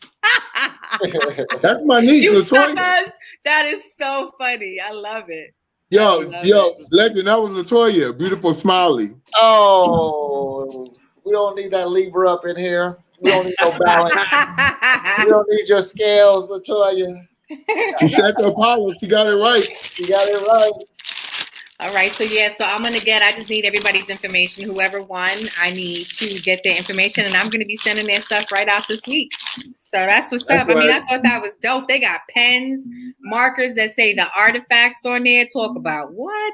That's my niece. You Latoya. suckers. That is so funny. I love it. Yo, legend. That was Latoya. Beautiful Smiley. Oh, we don't need that Libra up in here. We don't need no balance. We don't need your scales, Latoya. She said to Apollo. She got it right. She got it right. All right, so yeah, so I'm I just need everybody's information. Whoever won, I need to get their information, and I'm gonna be sending their stuff right out this week. So that's what's up. Right. I mean, I thought that was dope. They got pens, markers that say the artifacts on there. Talk about what?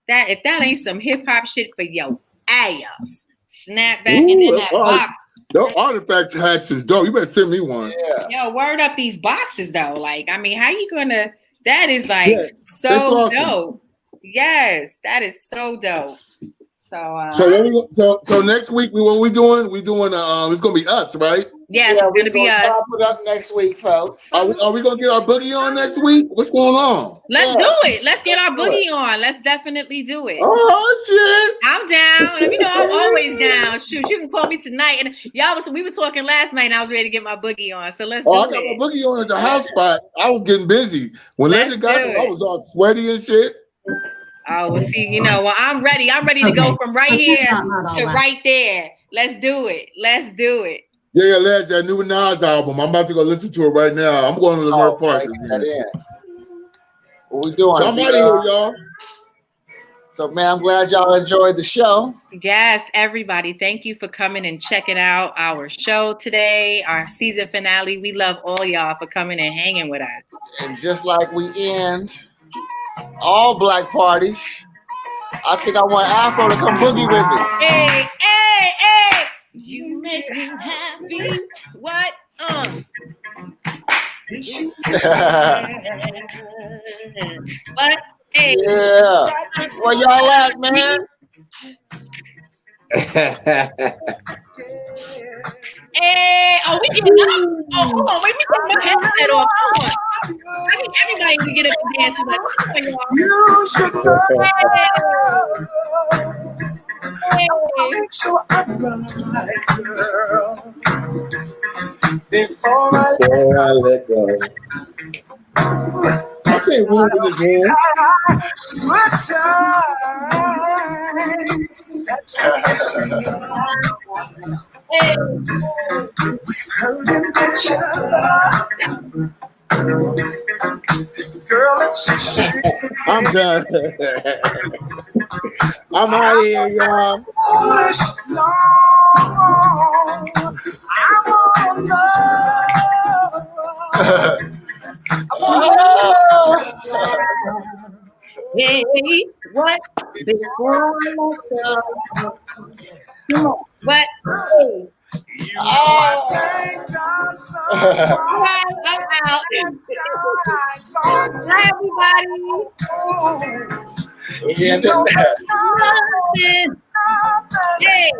That if that ain't some hip hop shit for your ass. Snap back in that box. The artifacts hats is dope. You better send me one. Yeah. Yo, word up these boxes though. Like, I mean, how you gonna? That is like so awesome. dope. Yes, that is so dope. So next week what we doing? We doing it's gonna be us, right? Yes, it's gonna be us. Pop it up next week, folks. Are we gonna get our Boogie on next week? What's going on? Let's do it. Let's get our Boogie on. Let's definitely do it. Oh shit! I'm down. You know I'm always down. Shoot, you can call me tonight. And we were talking last night and I was ready to get my Boogie on. So let's do it. I got my Boogie on at the house spot. I was getting busy. When Legend got there, I was all sweaty and shit. Oh, well, see, I'm ready. I'm ready to go from right here to right there. Let's do it. Let's do it. Yeah, Legend, that new Nas album. I'm about to go listen to it right now. I'm going to the North Park. What we doing? So I'm out of here, y'all. So, man, I'm glad y'all enjoyed the show. Yes, everybody. Thank you for coming and checking out our show today, our season finale. We love all y'all for coming and hanging with us. And just like we end all black parties, I think I want Afro to come boogie with me. Hey, hey, hey! You make me happy. What? What? Hey. Yeah. Where y'all at, man? Hey, we getting up? Oh, hold on. Wait, me take my headset off. Hold on. I think everybody can get up and dance with us. You should go. Hey. Make sure I'm right, girl. Before I let go. I can't move in this room. That's what I see. Hey. Hurting each other. Girl, it's a shame. I'm done. I'm out of here, y'all. Hey, what? Before I let go. Come on. What? Hey. All right, I'm out. Bye, everybody. Yeah, Hey.